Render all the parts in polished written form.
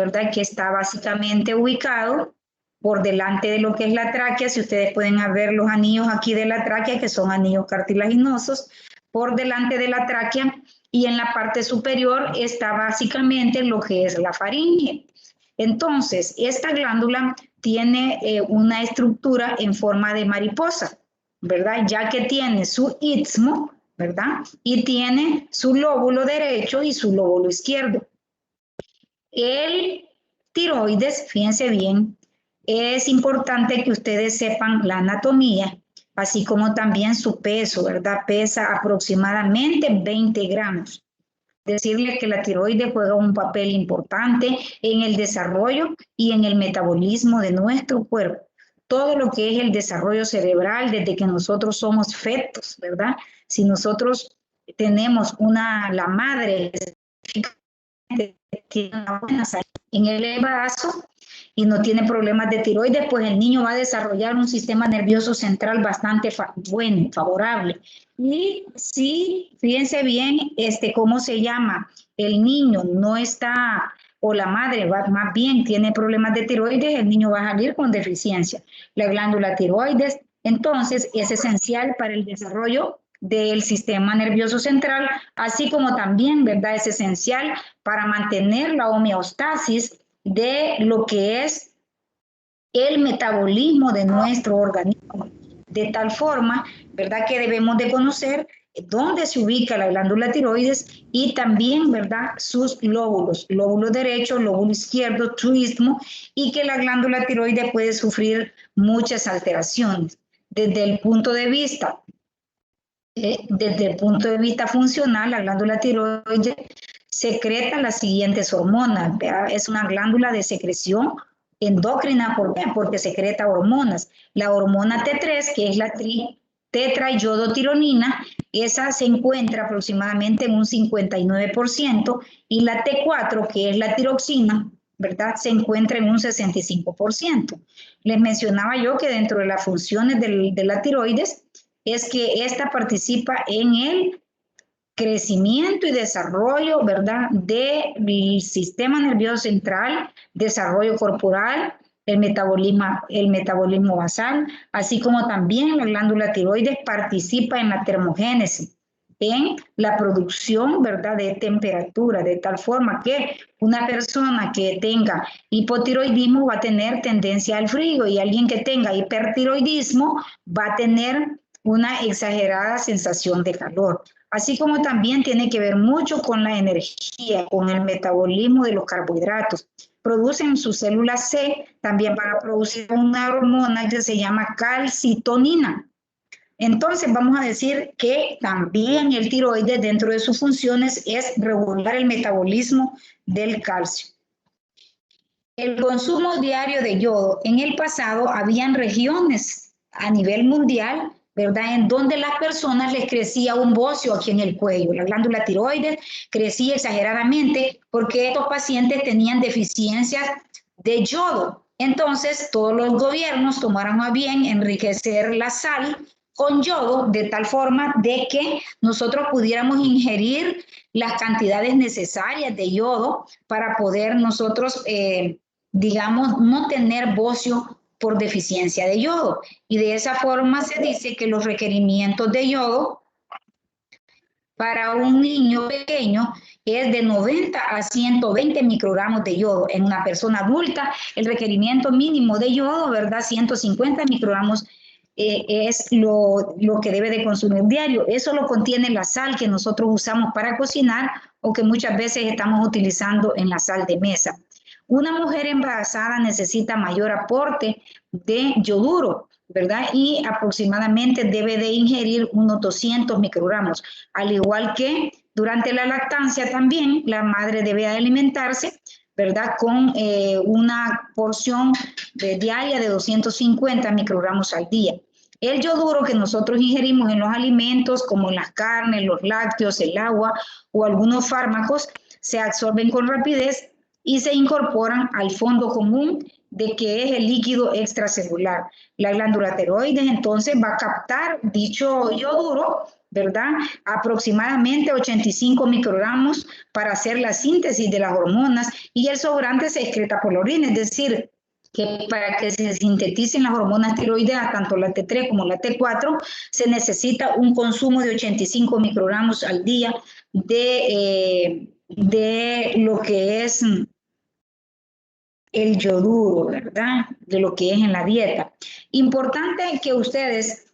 ¿verdad? Que está básicamente ubicado por delante de lo que es la tráquea. Si ustedes pueden ver los anillos aquí de la tráquea, que son anillos cartilaginosos, por delante de la tráquea, y en la parte superior está básicamente lo que es la faringe. Entonces, esta glándula tiene una estructura en forma de mariposa, ¿verdad? Ya que tiene su istmo, ¿verdad? Y tiene su lóbulo derecho y su lóbulo izquierdo. El tiroides, fíjense bien, es importante que ustedes sepan la anatomía, así como también su peso, ¿verdad? Pesa aproximadamente 20 gramos. Decirles que la tiroides juega un papel importante en el desarrollo y en el metabolismo de nuestro cuerpo. Todo lo que es el desarrollo cerebral desde que nosotros somos fetos, ¿verdad? Si nosotros tenemos la madre tiene una buena salud en el embarazo y no tiene problemas de tiroides, pues el niño va a desarrollar un sistema nervioso central bastante bueno, favorable. Y si, fíjense bien, ¿cómo se llama? El niño no está, o la madre más bien tiene problemas de tiroides, el niño va a salir con deficiencia. La glándula tiroides, entonces, es esencial para el desarrollo del sistema nervioso central, así como también, ¿verdad? Es esencial para mantener la homeostasis de lo que es el metabolismo de nuestro organismo, de tal forma, ¿verdad?, que debemos de conocer dónde se ubica la glándula tiroides y también, ¿verdad?, sus lóbulos, lóbulo derecho, lóbulo izquierdo, su istmo, y que la glándula tiroides puede sufrir muchas alteraciones. Desde el punto de vista funcional, la glándula tiroides secreta las siguientes hormonas. Es una glándula de secreción endocrina. ¿Por qué? Porque secreta hormonas. La hormona T3, que es la tetraiodotironina, esa se encuentra aproximadamente en un 59%, y la T4, que es la tiroxina, ¿verdad?, se encuentra en un 65%. Les mencionaba yo que dentro de las funciones de la tiroides es que esta participa en el crecimiento y desarrollo, ¿verdad?, del sistema nervioso central, desarrollo corporal, el metabolismo basal, así como también la glándula tiroides participa en la termogénesis, en la producción, ¿verdad?, de temperatura, de tal forma que una persona que tenga hipotiroidismo va a tener tendencia al frío, y alguien que tenga hipertiroidismo va a tener una exagerada sensación de calor. Así como también tiene que ver mucho con la energía, con el metabolismo de los carbohidratos. Producen sus células C, también van a producir una hormona que se llama calcitonina. Entonces vamos a decir que también el tiroides, dentro de sus funciones, es regular el metabolismo del calcio. El consumo diario de yodo. En el pasado habían regiones a nivel mundial, ¿verdad?, en donde las personas les crecía un bocio aquí en el cuello. La glándula tiroides crecía exageradamente porque estos pacientes tenían deficiencias de yodo. Entonces, todos los gobiernos tomaron a bien enriquecer la sal con yodo de tal forma de que nosotros pudiéramos ingerir las cantidades necesarias de yodo para poder nosotros, digamos, no tener bocio por deficiencia de yodo. Y de esa forma se dice que los requerimientos de yodo para un niño pequeño es de 90 a 120 microgramos de yodo. En una persona adulta, el requerimiento mínimo de yodo, ¿verdad?, 150 microgramos es lo que debe de consumir diario. Eso lo contiene la sal que nosotros usamos para cocinar o que muchas veces estamos utilizando en la sal de mesa. Una mujer embarazada necesita mayor aporte de yoduro, ¿verdad? Y aproximadamente debe de ingerir unos 200 microgramos. Al igual que durante la lactancia también, la madre debe alimentarse, ¿verdad?, con una porción diaria de 250 microgramos al día. El yoduro que nosotros ingerimos en los alimentos, como en las carnes, los lácteos, el agua o algunos fármacos, se absorben con rapidez y se incorporan al fondo común de que es el líquido extracelular. La glándula tiroides entonces va a captar dicho yoduro, ¿verdad? Aproximadamente 85 microgramos para hacer la síntesis de las hormonas y el sobrante se excreta por la orina, es decir, que para que se sinteticen las hormonas tiroideas, tanto la T3 como la T4, se necesita un consumo de 85 microgramos al día de lo que es el yoduro, ¿verdad? De lo que es en la dieta. Importante que ustedes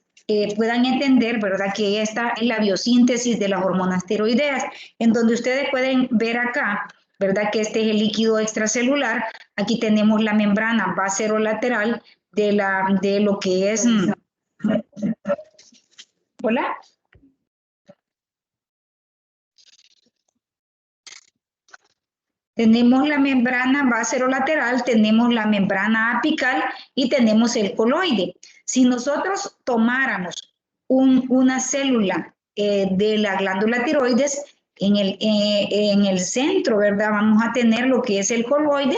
puedan entender, ¿verdad? Que esta es la biosíntesis de las hormonas tiroideas, en donde ustedes pueden ver acá, ¿verdad? Que este es el líquido extracelular. Aquí tenemos la membrana baserolateral de lo que es... ¿Hola? Tenemos la membrana baserolateral, tenemos la membrana apical y tenemos el coloide. Si nosotros tomáramos una célula de la glándula tiroides, en el centro, ¿verdad? Vamos a tener lo que es el coloide,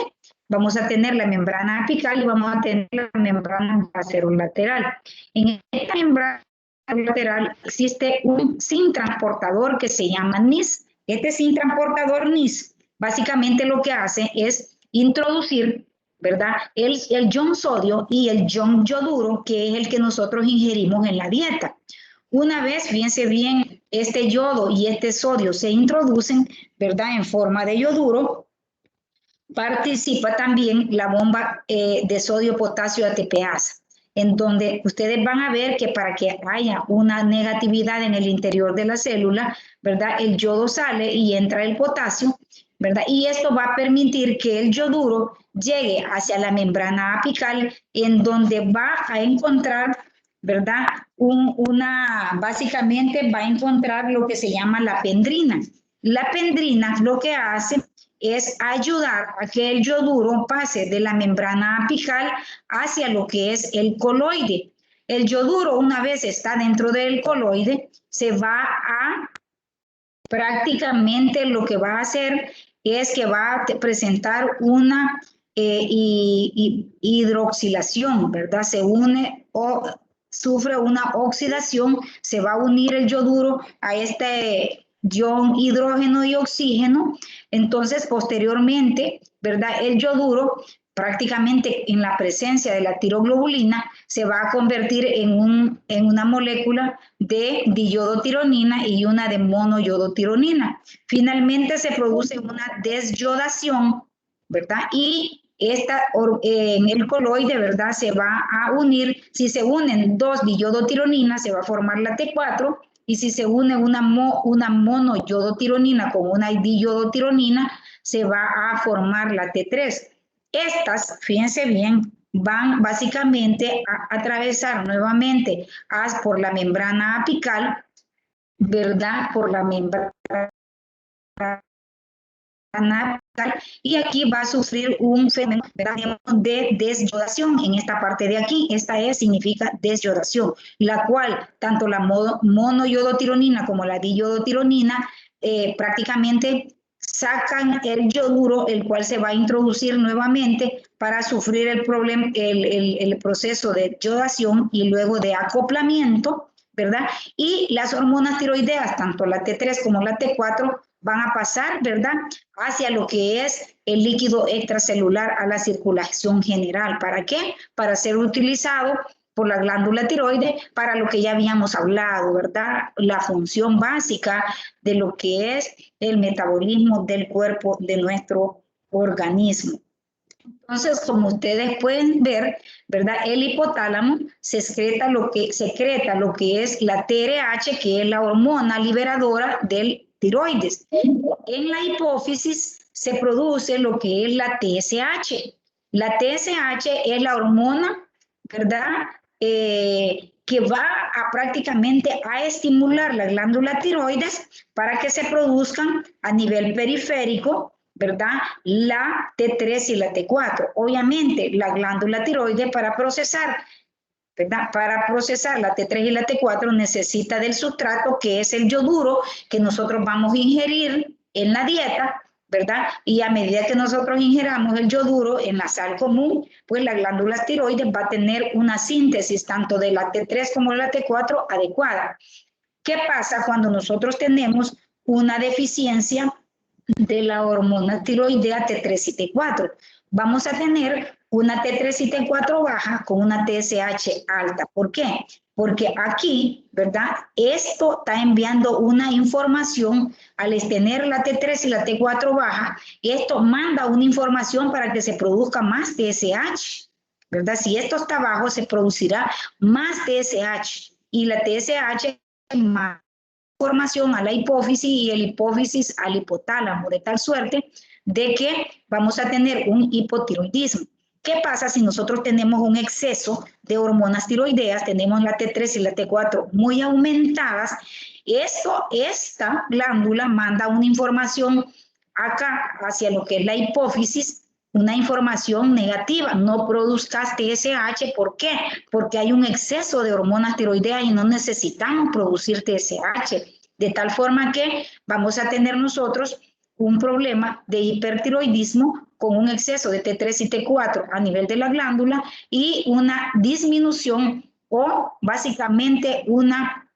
vamos a tener la membrana apical y vamos a tener la membrana baserolateral. En esta membrana lateral existe un zinc transportador que se llama NIS. Este zinc transportador NIS básicamente lo que hace es introducir, ¿verdad? El ion sodio y el ion yoduro, que es el que nosotros ingerimos en la dieta. Una vez, fíjense bien, este yodo y este sodio se introducen, ¿verdad? En forma de yoduro, participa también la bomba de sodio-potasio ATPasa, en donde ustedes van a ver que para que haya una negatividad en el interior de la célula, ¿verdad? El yodo sale y entra el potasio, ¿verdad? Y esto va a permitir que el yoduro llegue hacia la membrana apical, en donde va a encontrar, ¿verdad? Básicamente va a encontrar lo que se llama la pendrina. La pendrina lo que hace es ayudar a que el yoduro pase de la membrana apical hacia lo que es el coloide. El yoduro, una vez está dentro del coloide, se va a prácticamente lo que va a hacer es que va a presentar una hidroxilación, ¿verdad? Se une o sufre una oxidación, se va a unir el yoduro a este ion hidrógeno y oxígeno. Entonces, posteriormente, ¿verdad? El yoduro, prácticamente en la presencia de la tiroglobulina, se va a convertir en una molécula de diyodotironina y una de monoyodotironina. Finalmente se produce una desyodación, ¿verdad? Y en el coloide, ¿verdad? Se va a unir, si se unen dos diyodotironinas, se va a formar la T4, y si se une una monoyodotironina con una diyodotironina, se va a formar la T3. Estas, fíjense bien, van básicamente a atravesar nuevamente por la membrana apical, ¿verdad? Por la membrana apical, y aquí va a sufrir un fenómeno de desyodación en esta parte de aquí. Esta significa desyodación, la cual tanto la monoyodotironina como la diyodotironina prácticamente sacan el yoduro, el cual se va a introducir nuevamente para sufrir el proceso de yodación y luego de acoplamiento, ¿verdad? Y las hormonas tiroideas, tanto la T3 como la T4, van a pasar, ¿verdad?, hacia lo que es el líquido extracelular a la circulación general. ¿Para qué? Para ser utilizado por la glándula tiroides para lo que ya habíamos hablado, ¿verdad? La función básica de lo que es el metabolismo del cuerpo de nuestro organismo. Entonces, como ustedes pueden ver, ¿verdad? El hipotálamo secreta lo que es la TRH, que es la hormona liberadora del tiroides. En la hipófisis se produce lo que es la TSH. La TSH es la hormona, ¿verdad? Que va prácticamente a estimular la glándula tiroides para que se produzcan a nivel periférico, ¿verdad? La T3 y la T4. Obviamente, la glándula tiroides para procesar, ¿verdad? Para procesar la T3 y la T4 necesita del sustrato que es el yoduro que nosotros vamos a ingerir en la dieta, ¿verdad? Y a medida que nosotros ingeramos el yoduro en la sal común, pues la glándula tiroides va a tener una síntesis tanto de la T3 como de la T4 adecuada. ¿Qué pasa cuando nosotros tenemos una deficiencia de la hormona tiroidea T3 y T4? Vamos a tener una T3 y T4 baja con una TSH alta. ¿Por qué? Porque aquí, ¿verdad? Esto está enviando una información al tener la T3 y la T4 baja, esto manda una información para que se produzca más TSH, ¿verdad? Si esto está bajo, se producirá más TSH y la TSH más información a la hipófisis y el hipófisis al hipotálamo, de tal suerte de que vamos a tener un hipotiroidismo. ¿Qué pasa si nosotros tenemos un exceso de hormonas tiroideas? Tenemos la T3 y la T4 muy aumentadas. Esta glándula manda una información acá hacia lo que es la hipófisis, una información negativa, no produzcas TSH. ¿Por qué? Porque hay un exceso de hormonas tiroideas y no necesitamos producir TSH, de tal forma que vamos a tener nosotros un problema de hipertiroidismo con un exceso de T3 y T4 a nivel de la glándula y una disminución o básicamente una,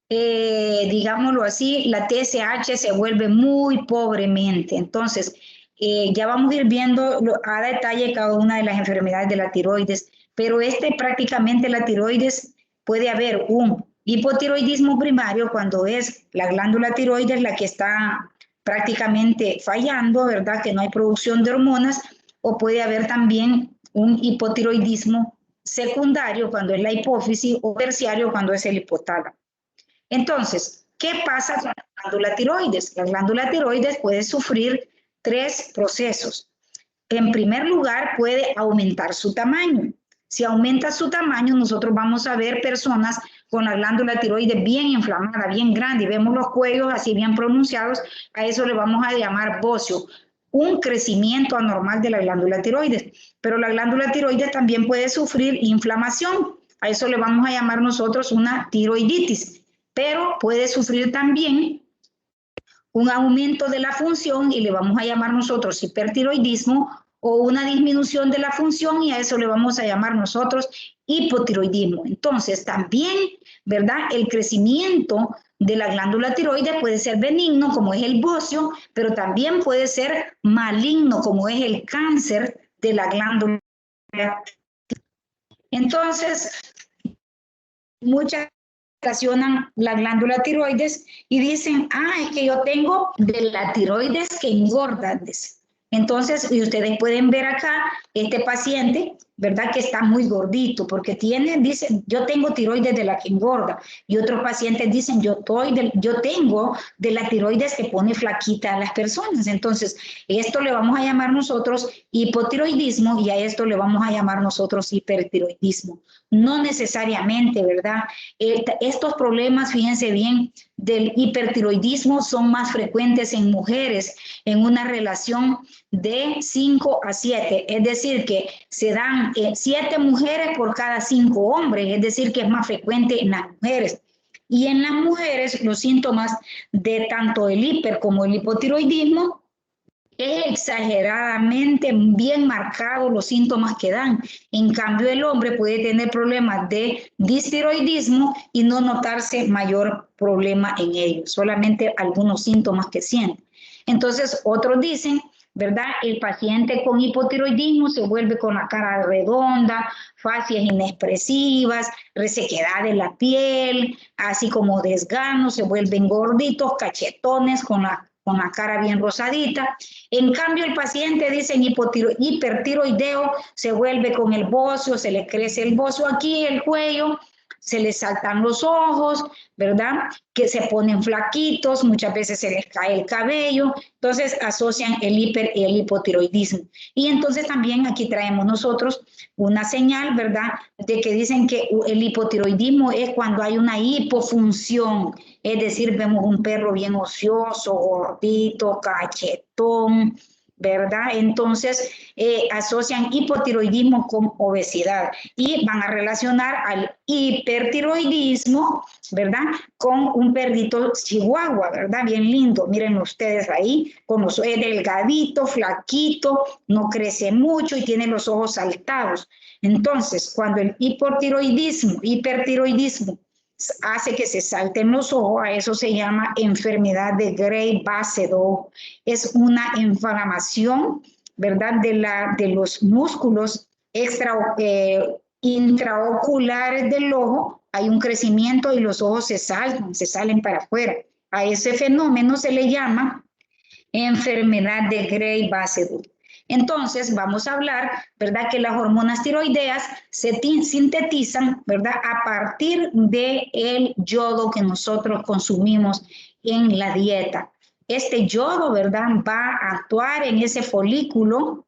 digámoslo así, la TSH se vuelve muy pobremente. Entonces, ya vamos a ir viendo a detalle cada una de las enfermedades de la tiroides, pero prácticamente la tiroides puede haber un hipotiroidismo primario cuando es la glándula tiroides la que está prácticamente fallando, ¿verdad? Que no hay producción de hormonas, o puede haber también un hipotiroidismo secundario cuando es la hipófisis o terciario cuando es el hipotálamo. Entonces, ¿qué pasa con la glándula tiroides? La glándula tiroides puede sufrir 3 procesos. En primer lugar, puede aumentar su tamaño. Si aumenta su tamaño, nosotros vamos a ver personas con la glándula tiroides bien inflamada, bien grande, y vemos los cuellos así bien pronunciados, a eso le vamos a llamar bocio, un crecimiento anormal de la glándula tiroides. Pero la glándula tiroides también puede sufrir inflamación, a eso le vamos a llamar nosotros una tiroiditis, pero puede sufrir también un aumento de la función y le vamos a llamar nosotros hipertiroidismo, o una disminución de la función y a eso le vamos a llamar nosotros hipotiroidismo. Entonces, también, ¿verdad? El crecimiento de la glándula tiroides puede ser benigno, como es el bocio, pero también puede ser maligno, como es el cáncer de la glándula. Entonces, muchas relacionan la glándula tiroides y dicen, es que yo tengo de la tiroides que engorda. Entonces, y ustedes pueden ver acá, este paciente, ¿verdad? Que está muy gordito, porque dicen, yo tengo tiroides de la que engorda. Y otros pacientes dicen, yo tengo de la tiroides que pone flaquita a las personas. Entonces, esto le vamos a llamar nosotros hipotiroidismo y a esto le vamos a llamar nosotros hipertiroidismo. No necesariamente, ¿verdad? Estos problemas, fíjense bien, del hipertiroidismo son más frecuentes en mujeres en una relación de 5 a 7, es decir, que se dan 7 mujeres por cada 5 hombres, es decir, que es más frecuente en las mujeres. Y en las mujeres los síntomas de tanto el hiper como el hipotiroidismo es exageradamente bien marcado los síntomas que dan. En cambio, el hombre puede tener problemas de distiroidismo y no notarse mayor problema en ellos, solamente algunos síntomas que sienten. Entonces, otros dicen, ¿verdad? El paciente con hipotiroidismo se vuelve con la cara redonda, fascias inexpresivas, resequedad de la piel, así como desganos, se vuelven gorditos, cachetones con la cara bien rosadita. En cambio, el paciente, dicen, hipertiroideo, se vuelve con el bocio, se le crece el bocio aquí, el cuello, se les saltan los ojos, ¿verdad? Que se ponen flaquitos, muchas veces se les cae el cabello, entonces asocian el hiper y el hipotiroidismo. Y entonces también aquí traemos nosotros una señal, ¿verdad? De que dicen que el hipotiroidismo es cuando hay una hipofunción, es decir, vemos un perro bien ocioso, gordito, cachetón, ¿verdad? Entonces asocian hipotiroidismo con obesidad y van a relacionar al hipertiroidismo, ¿verdad? Con un perrito chihuahua, ¿verdad? Bien lindo, miren ustedes ahí, como es delgadito, flaquito, no crece mucho y tiene los ojos saltados. Entonces, cuando el hipertiroidismo hace que se salten los ojos. A eso se llama enfermedad de Gray-Basedow. Es una inflamación, ¿verdad?, de los músculos intraoculares del ojo. Hay un crecimiento y los ojos se salen para afuera. A ese fenómeno se le llama enfermedad de Gray-Basedow. Entonces, vamos a hablar, ¿verdad?, que las hormonas tiroideas se sintetizan, ¿verdad?, a partir del yodo que nosotros consumimos en la dieta. Este yodo, ¿verdad?, va a actuar en ese folículo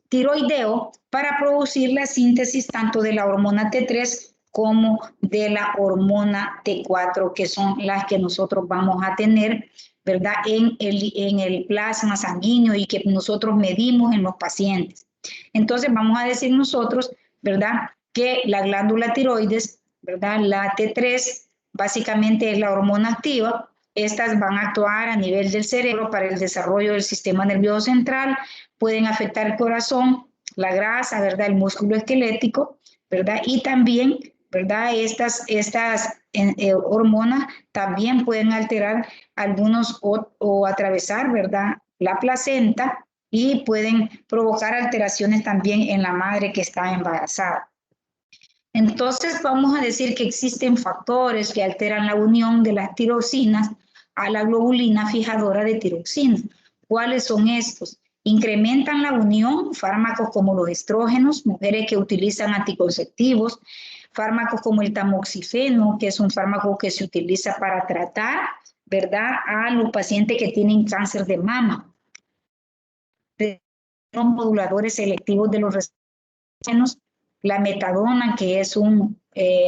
tiroideo para producir la síntesis tanto de la hormona T3 como de la hormona T4, que son las que nosotros vamos a tener, ¿verdad?, en el plasma sanguíneo y que nosotros medimos en los pacientes. Entonces vamos a decir nosotros, ¿verdad?, que la glándula tiroides, ¿verdad?, la T3, básicamente es la hormona activa. Estas van a actuar a nivel del cerebro para el desarrollo del sistema nervioso central, pueden afectar el corazón, la grasa, ¿verdad?, el músculo esquelético, ¿verdad?, y también, ¿verdad?, estas hormonas también pueden alterar algunos o atravesar, ¿verdad?, la placenta y pueden provocar alteraciones también en la madre que está embarazada. Entonces vamos a decir que existen factores que alteran la unión de las tiroxinas a la globulina fijadora de tiroxina. ¿Cuáles son estos? Incrementan la unión fármacos como los estrógenos, mujeres que utilizan anticonceptivos, fármacos como el tamoxifeno, que es un fármaco que se utiliza para tratar, ¿verdad?, a los pacientes que tienen cáncer de mama. Los moduladores selectivos de los receptores, la metadona, que es un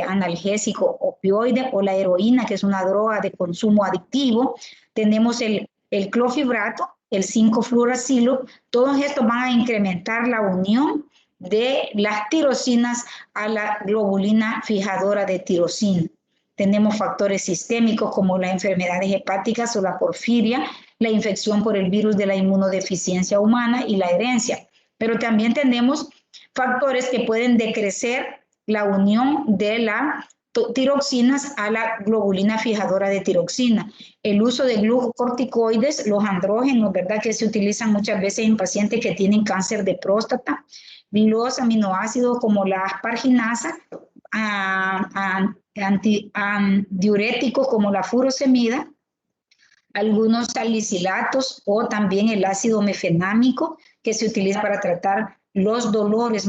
analgésico opioide, o la heroína, que es una droga de consumo adictivo. Tenemos el clofibrato, el 5-fluoracilo. Todos estos van a incrementar la unión de las tirosinas a la globulina fijadora de tirosina. Tenemos factores sistémicos como las enfermedades hepáticas o la porfiria, la infección por el virus de la inmunodeficiencia humana y la herencia. Pero también tenemos factores que pueden decrecer la unión de las tiroxinas a la globulina fijadora de tiroxina. El uso de glucocorticoides, los andrógenos, ¿verdad?, que se utilizan muchas veces en pacientes que tienen cáncer de próstata, los aminoácidos como la asparginasa, diuréticos como la furosemida, algunos salicilatos o también el ácido mefenámico que se utiliza para tratar los dolores,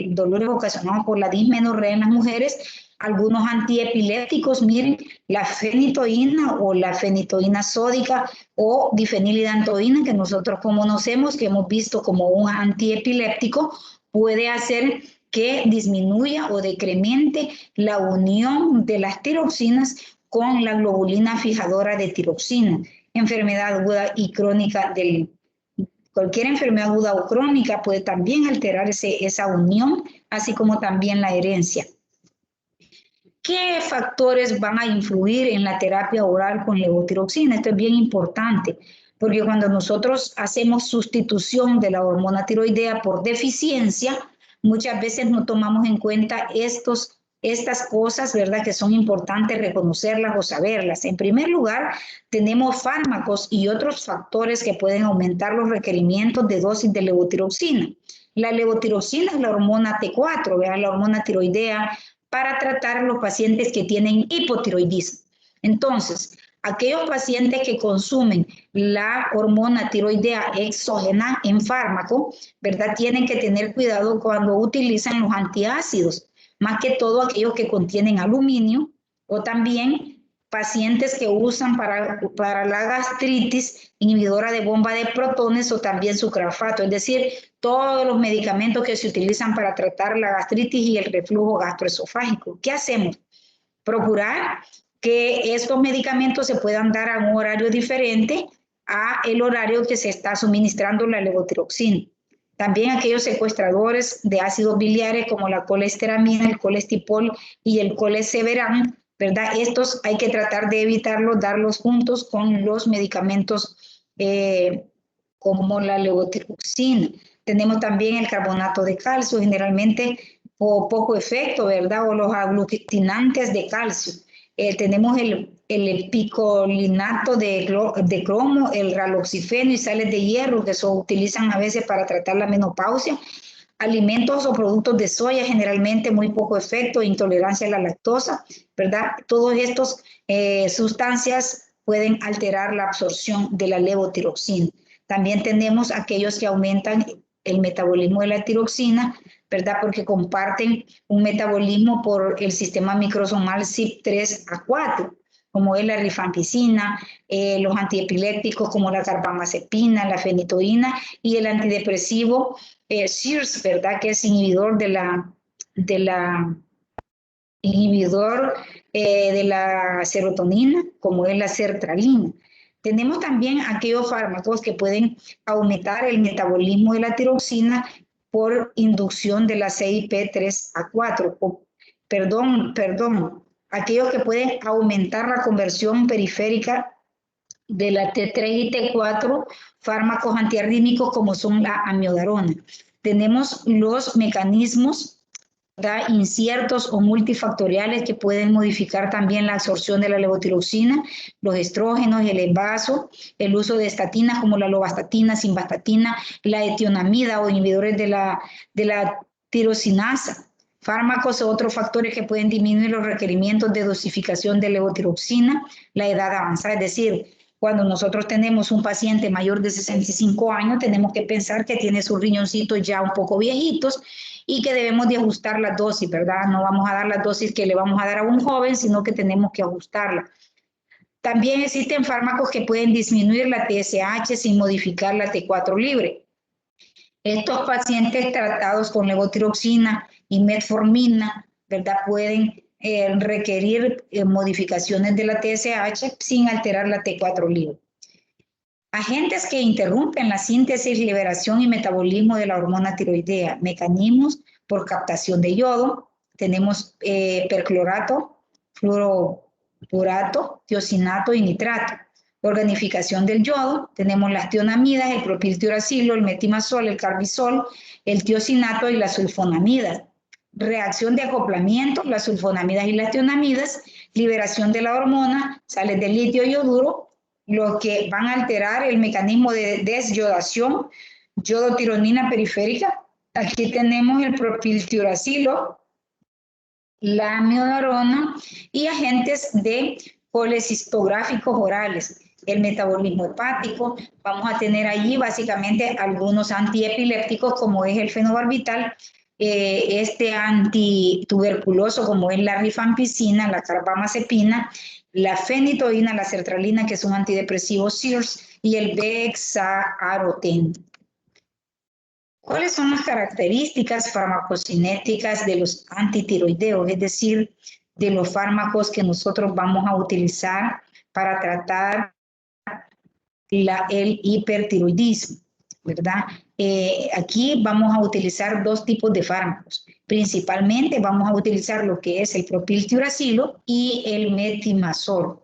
dolores ocasionados por la dismenorrea en las mujeres, algunos antiepilépticos, miren, la fenitoína o la fenitoína sódica o difenilidantoína, que nosotros conocemos, que hemos visto como un antiepiléptico, puede hacer que disminuya o decremente la unión de las tiroxinas con la globulina fijadora de tiroxina. Enfermedad aguda y crónica cualquier enfermedad aguda o crónica puede también alterar esa unión, así como también la herencia. ¿Qué factores van a influir en la terapia oral con levotiroxina? Esto es bien importante, porque cuando nosotros hacemos sustitución de la hormona tiroidea por deficiencia, muchas veces no tomamos en cuenta estas cosas, ¿verdad?, que son importantes reconocerlas o saberlas. En primer lugar, tenemos fármacos y otros factores que pueden aumentar los requerimientos de dosis de levotiroxina. La levotiroxina es la hormona T4, ¿verdad?, la hormona tiroidea, para tratar a los pacientes que tienen hipotiroidismo. Entonces, aquellos pacientes que consumen la hormona tiroidea exógena en fármaco, ¿verdad?, tienen que tener cuidado cuando utilizan los antiácidos, más que todo aquellos que contienen aluminio, o también pacientes que usan para la gastritis inhibidora de bomba de protones o también sucralfato, es decir, todos los medicamentos que se utilizan para tratar la gastritis y el reflujo gastroesofágico. ¿Qué hacemos? Procurar que estos medicamentos se puedan dar a un horario diferente a el horario que se está suministrando la levotiroxina. También aquellos secuestradores de ácidos biliares como la colesteramina, el colestipol y el coleseveran, ¿verdad? Estos hay que tratar de evitarlos, darlos juntos con los medicamentos como la levotiroxina. Tenemos también el carbonato de calcio, generalmente o poco efecto, ¿verdad? O los aglutinantes de calcio. Tenemos el picolinato de cromo, el raloxifeno y sales de hierro que se utilizan a veces para tratar la menopausia. Alimentos o productos de soya, generalmente muy poco efecto, intolerancia a la lactosa, ¿verdad? Todos estos sustancias pueden alterar la absorción de la levotiroxina. También tenemos aquellos que aumentan el metabolismo de la tiroxina, ¿verdad? Porque comparten un metabolismo por el sistema microsomal CYP3A4, como es la rifampicina, los antiepilépticos como la carbamazepina, la fenitoína y el antidepresivo SERS, ¿verdad? Que es inhibidor de la serotonina, como es la sertralina. Tenemos también aquellos fármacos que pueden aumentar el metabolismo de la tiroxina por inducción de la CYP3A4, aquellos que pueden aumentar la conversión periférica de la T3 y T4, fármacos antiarrítmicos como son la amiodarona. Tenemos los mecanismos, ¿verdad?, inciertos o multifactoriales que pueden modificar también la absorción de la levotiroxina, los estrógenos, el envaso, el uso de estatinas como la lovastatina, simvastatina, la etionamida o inhibidores de la tirosinasa. Fármacos o otros factores que pueden disminuir los requerimientos de dosificación de levotiroxina, la edad avanzada, es decir, cuando nosotros tenemos un paciente mayor de 65 años, tenemos que pensar que tiene sus riñoncitos ya un poco viejitos y que debemos de ajustar la dosis, ¿verdad? No vamos a dar la dosis que le vamos a dar a un joven, sino que tenemos que ajustarla. También existen fármacos que pueden disminuir la TSH sin modificar la T4 libre. Estos pacientes tratados con levotiroxina y metformina, ¿verdad?, pueden requerir modificaciones de la TSH sin alterar la T4 libre. Agentes que interrumpen la síntesis, liberación y metabolismo de la hormona tiroidea. Mecanismos por captación de yodo. Tenemos perclorato, fluorourato, tiosinato y nitrato. Organificación del yodo. Tenemos las tionamidas, el propiltiuracilo, el metimazol, el carbisol, el tiosinato y las sulfonamidas. Reacción de acoplamiento, las sulfonamidas y las tionamidas. Liberación de la hormona, sales de litio y yoduro, los que van a alterar el mecanismo de desyodación, yodotironina periférica. Aquí tenemos el propiltiuracilo, la amiodarona y agentes de colecistográficos orales. El metabolismo hepático, vamos a tener allí básicamente algunos antiepilépticos como es el fenobarbital, este antituberculoso como es la rifampicina, la carbamazepina, la fenitoína, la sertralina, que es un antidepresivo SERS, y el bexaroteno. ¿Cuáles son las características farmacocinéticas de los antitiroideos? Es decir, de los fármacos que nosotros vamos a utilizar para tratar el hipertiroidismo, ¿verdad? Aquí vamos a utilizar dos tipos de fármacos. Principalmente vamos a utilizar lo que es el propiltiuracilo y el metimazol.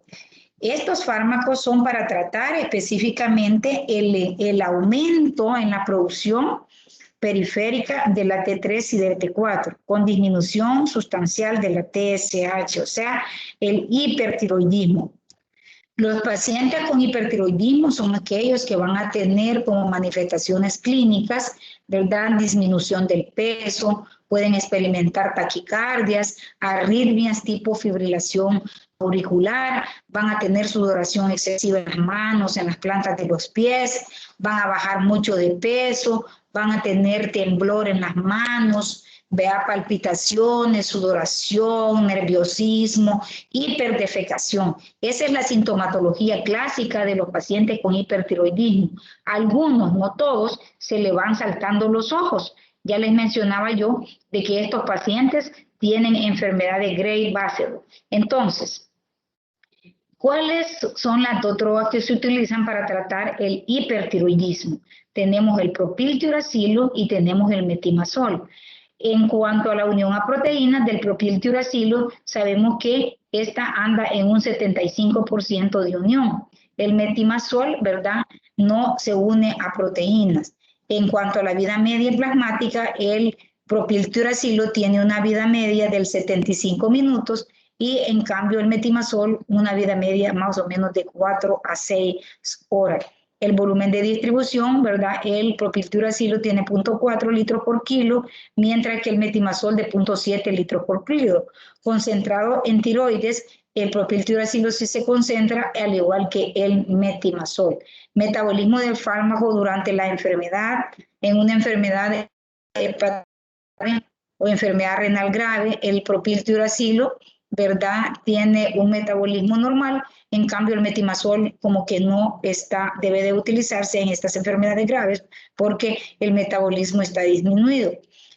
Estos fármacos son para tratar específicamente el aumento en la producción periférica de la T3 y de la T4, con disminución sustancial de la TSH, o sea, el hipertiroidismo. Los pacientes con hipertiroidismo son aquellos que van a tener como manifestaciones clínicas, ¿verdad?, disminución del peso, pueden experimentar taquicardias, arritmias tipo fibrilación auricular, van a tener sudoración excesiva en las manos, en las plantas de los pies, van a bajar mucho de peso, van a tener temblor en las manos, vea palpitaciones, sudoración, nerviosismo, hiperdefecación. Esa es la sintomatología clásica de los pacientes con hipertiroidismo. Algunos, no todos, se le van saltando los ojos. Ya les mencionaba yo de que estos pacientes tienen enfermedad de Gray-Bessel. Entonces, ¿cuáles son las dos drogas que se utilizan para tratar el hipertiroidismo? Tenemos el propiltiuracilo y tenemos el metimazol. En cuanto a la unión a proteínas del propiltiuracilo, sabemos que esta anda en un 75% de unión. El metimazol, ¿verdad?, no se une a proteínas. En cuanto a la vida media plasmática, el propiltiuracilo tiene una vida media del 75 minutos y en cambio el metimazol una vida media más o menos de 4 a 6 horas. El volumen de distribución, ¿verdad? El propiltiuracilo tiene 0.4 litros por kilo, mientras que el metimazol de 0.7 litros por kilo. Concentrado en tiroides, el propiltiuracilo sí se concentra al igual que el metimazol. Metabolismo del fármaco durante la enfermedad, en una enfermedad o enfermedad renal grave, el propiltiuracilo, ¿verdad? Tiene un metabolismo normal, en cambio el metimazol como que no debe de utilizarse en estas enfermedades graves porque el metabolismo está disminuido.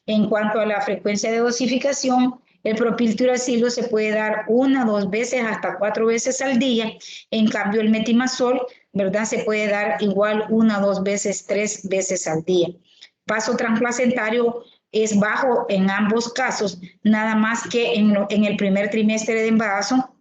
En cuanto a la frecuencia de dosificación, el propiltiuracilo se puede dar 1, 2 veces hasta 4 veces al día, en cambio el metimazol, ¿verdad? Se puede dar igual 1, 2 veces, 3 veces al día. Paso transplacentario es bajo en ambos casos, nada más que en el primer trimestre de embarazo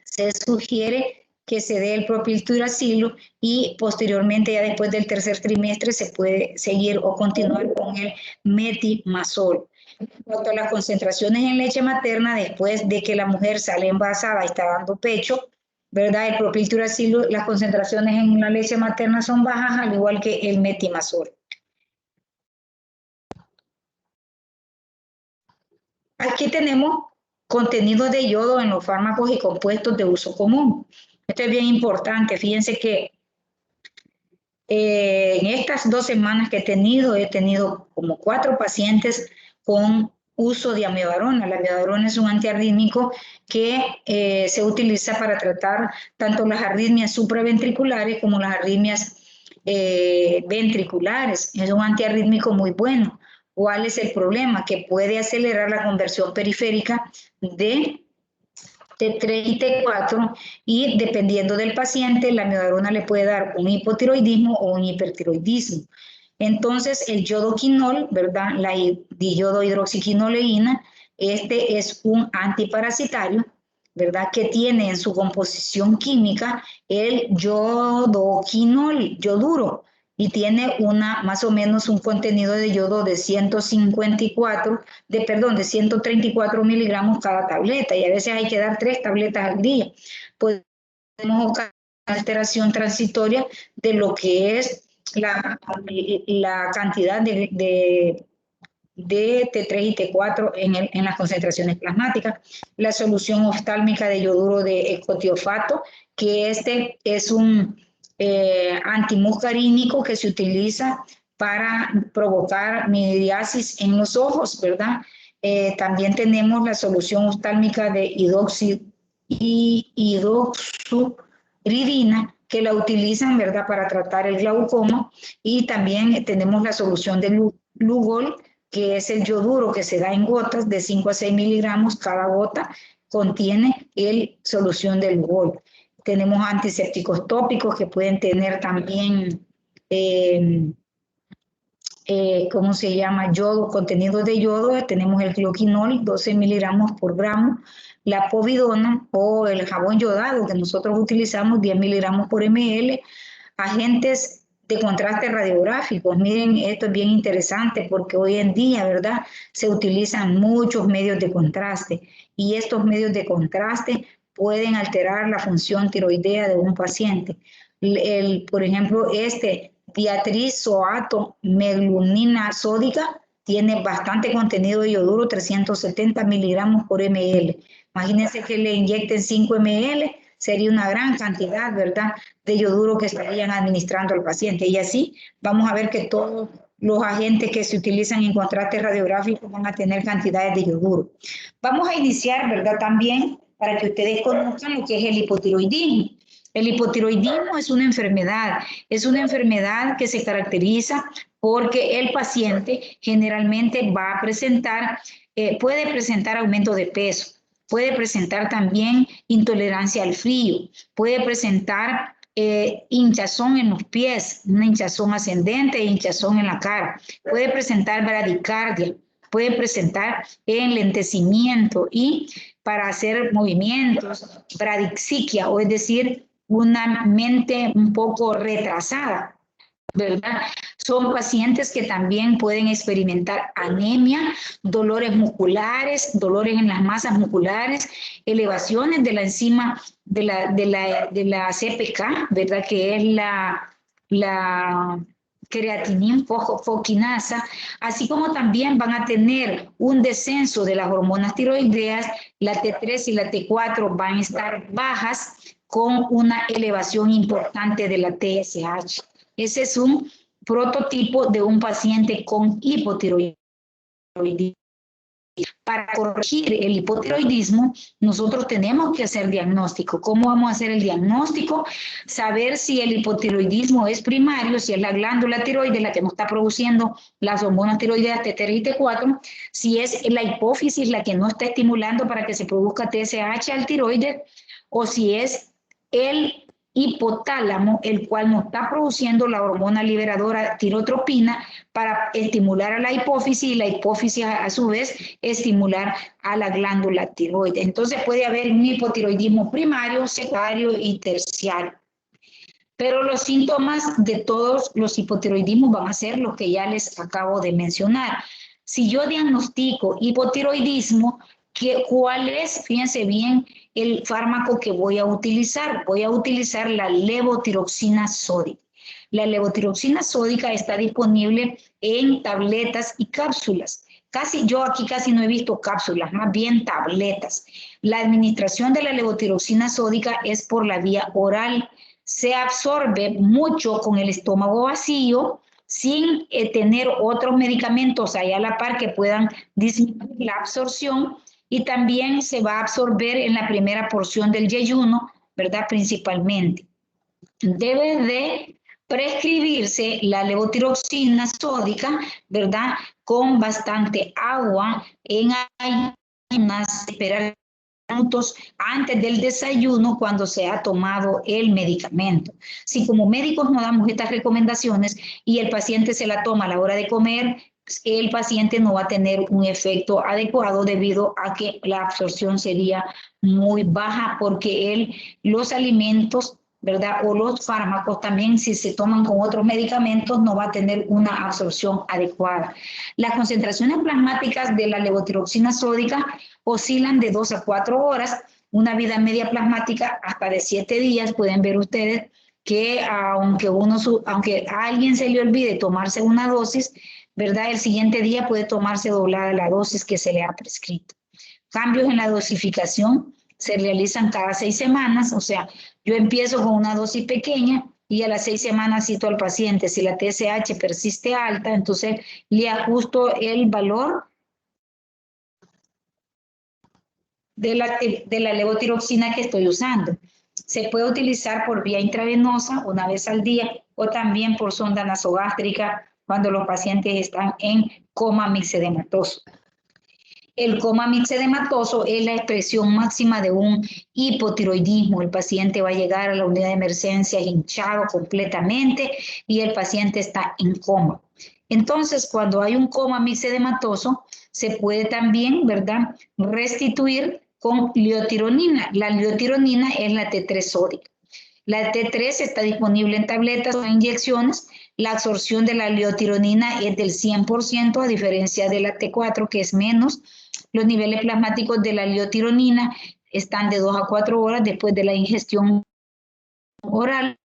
se sugiere que se dé el propiltiuracilo y posteriormente ya después del tercer trimestre se puede seguir o continuar con el metimazol. En cuanto a las concentraciones en leche materna, después de que la mujer sale embarazada y está dando pecho, ¿verdad? El propiltiuracilo, las concentraciones en la leche materna son bajas, al igual que el metimazol. Aquí tenemos contenido de yodo en los fármacos y compuestos de uso común. Esto es bien importante. Fíjense que en estas 2 semanas que he tenido como 4 pacientes con uso de amidabrona. La amidabrona es un antiarrítmico que se utiliza para tratar tanto las arritmias supraventriculares como las arritmias ventriculares. Es un antiarrítmico muy bueno. ¿Cuál es el problema? Que puede acelerar la conversión periférica de T3 y T4 y dependiendo del paciente, la amidabrona le puede dar un hipotiroidismo o un hipertiroidismo. Entonces, el yodoquinol, ¿verdad? La diyodohidroxiquinoleína, este es un antiparasitario, ¿verdad? Que tiene en su composición química el yodoquinol, yoduro, y tiene más o menos un contenido de yodo de 134 miligramos cada tableta, y a veces hay que dar 3 tabletas al día. Podemos buscar alteración transitoria de lo que es la cantidad de T3 y T4 en las concentraciones plasmáticas. La solución oftálmica de yoduro de ecotiofato, que este es un antimuscarínico que se utiliza para provocar miriasis en los ojos, ¿verdad? También tenemos la solución oftálmica de hidroxuridina, que la utilizan, ¿verdad?, para tratar el glaucoma, y también tenemos la solución de Lugol, que es el yoduro que se da en gotas de 5 a 6 miligramos, cada gota contiene solución de Lugol. Tenemos antisépticos tópicos que pueden tener también, ¿cómo se llama? Yodo, contenido de yodo. Tenemos el cloquinol, 12 miligramos por gramo. La povidona o el jabón yodado que nosotros utilizamos, 10 miligramos por ml. Agentes de contraste radiográficos. Miren, esto es bien interesante porque hoy en día, ¿verdad?, se utilizan muchos medios de contraste y estos medios de contraste pueden alterar la función tiroidea de un paciente. Por ejemplo, diatrizoato meglunina sódica tiene bastante contenido de yoduro, 370 miligramos por ml. Imagínense que le inyecten 5 ml, sería una gran cantidad, ¿verdad?, de yoduro que estarían administrando al paciente. Y así vamos a ver que todos los agentes que se utilizan en contraste radiográfico van a tener cantidades de yoduro. Vamos a iniciar, ¿verdad?, también para que ustedes conozcan lo que es el hipotiroidismo. El hipotiroidismo es una enfermedad que se caracteriza porque el paciente generalmente va a presentar, puede presentar aumento de peso, puede presentar también intolerancia al frío, puede presentar hinchazón en los pies, una hinchazón ascendente e hinchazón en la cara, puede presentar bradicardia, puede presentar enlentecimiento y para hacer movimientos, bradixiquia, o es decir, una mente un poco retrasada, ¿verdad? Son pacientes que también pueden experimentar anemia, dolores musculares, dolores en las masas musculares, elevaciones de la enzima de la CPK, ¿verdad? Que es la creatinina foquinasa, así como también van a tener un descenso de las hormonas tiroideas, la T3 y la T4 van a estar bajas con una elevación importante de la TSH. Ese es un prototipo de un paciente con hipotiroidismo. Para corregir el hipotiroidismo, nosotros tenemos que hacer diagnóstico. ¿Cómo vamos a hacer el diagnóstico? Saber si el hipotiroidismo es primario, si es la glándula tiroides la que nos está produciendo las hormonas tiroideas T3 y T4, si es la hipófisis la que no está estimulando para que se produzca TSH al tiroides, o si es el hipotálamo, el cual nos está produciendo la hormona liberadora tirotropina para estimular a la hipófisis y la hipófisis a su vez estimular a la glándula tiroides. Entonces puede haber un hipotiroidismo primario, secundario y terciario. Pero los síntomas de todos los hipotiroidismos van a ser los que ya les acabo de mencionar. Si yo diagnostico hipotiroidismo, ¿cuál es? Fíjense bien el fármaco que voy a utilizar. Voy a utilizar la levotiroxina sódica. La levotiroxina sódica está disponible en tabletas y cápsulas. Yo aquí casi no he visto cápsulas, más bien tabletas. La administración de la levotiroxina sódica es por la vía oral. Se absorbe mucho con el estómago vacío, sin tener otros medicamentos allá a la par que puedan disminuir la absorción, y también se va a absorber en la primera porción del yeyuno, ¿verdad? Principalmente. Debe de prescribirse la levotiroxina sódica, ¿verdad? Con bastante agua en ayunas, esperar minutos antes del desayuno cuando se ha tomado el medicamento. Si como médicos no damos estas recomendaciones y el paciente se la toma a la hora de comer, el paciente no va a tener un efecto adecuado debido a que la absorción sería muy baja porque los alimentos, ¿verdad? O los fármacos también, si se toman con otros medicamentos, no va a tener una absorción adecuada. Las concentraciones plasmáticas de la levotiroxina sódica oscilan de 2 a 4 horas, una vida media plasmática hasta de 7 días. Pueden ver ustedes que aunque a alguien se le olvide tomarse una dosis, ¿verdad? El siguiente día puede tomarse doblada la dosis que se le ha prescrito. Cambios en la dosificación se realizan cada 6 semanas, o sea, yo empiezo con una dosis pequeña y a las 6 semanas cito al paciente. Si la TSH persiste alta, entonces le ajusto el valor de la levotiroxina que estoy usando. Se puede utilizar por vía intravenosa una vez al día o también por sonda nasogástrica cuando los pacientes están en coma mixedematoso. El coma mixedematoso es la expresión máxima de un hipotiroidismo. El paciente va a llegar a la unidad de emergencia hinchado completamente y el paciente está en coma. Entonces, cuando hay un coma mixedematoso, se puede también, ¿verdad?, restituir con liotironina. La liotironina es la T3 sódica. La T3 está disponible en tabletas o inyecciones. La absorción de la liotironina es del 100%, a diferencia de la T4, que es menos. Los niveles plasmáticos de la liotironina están de 2 a 4 horas después de la ingestión oral.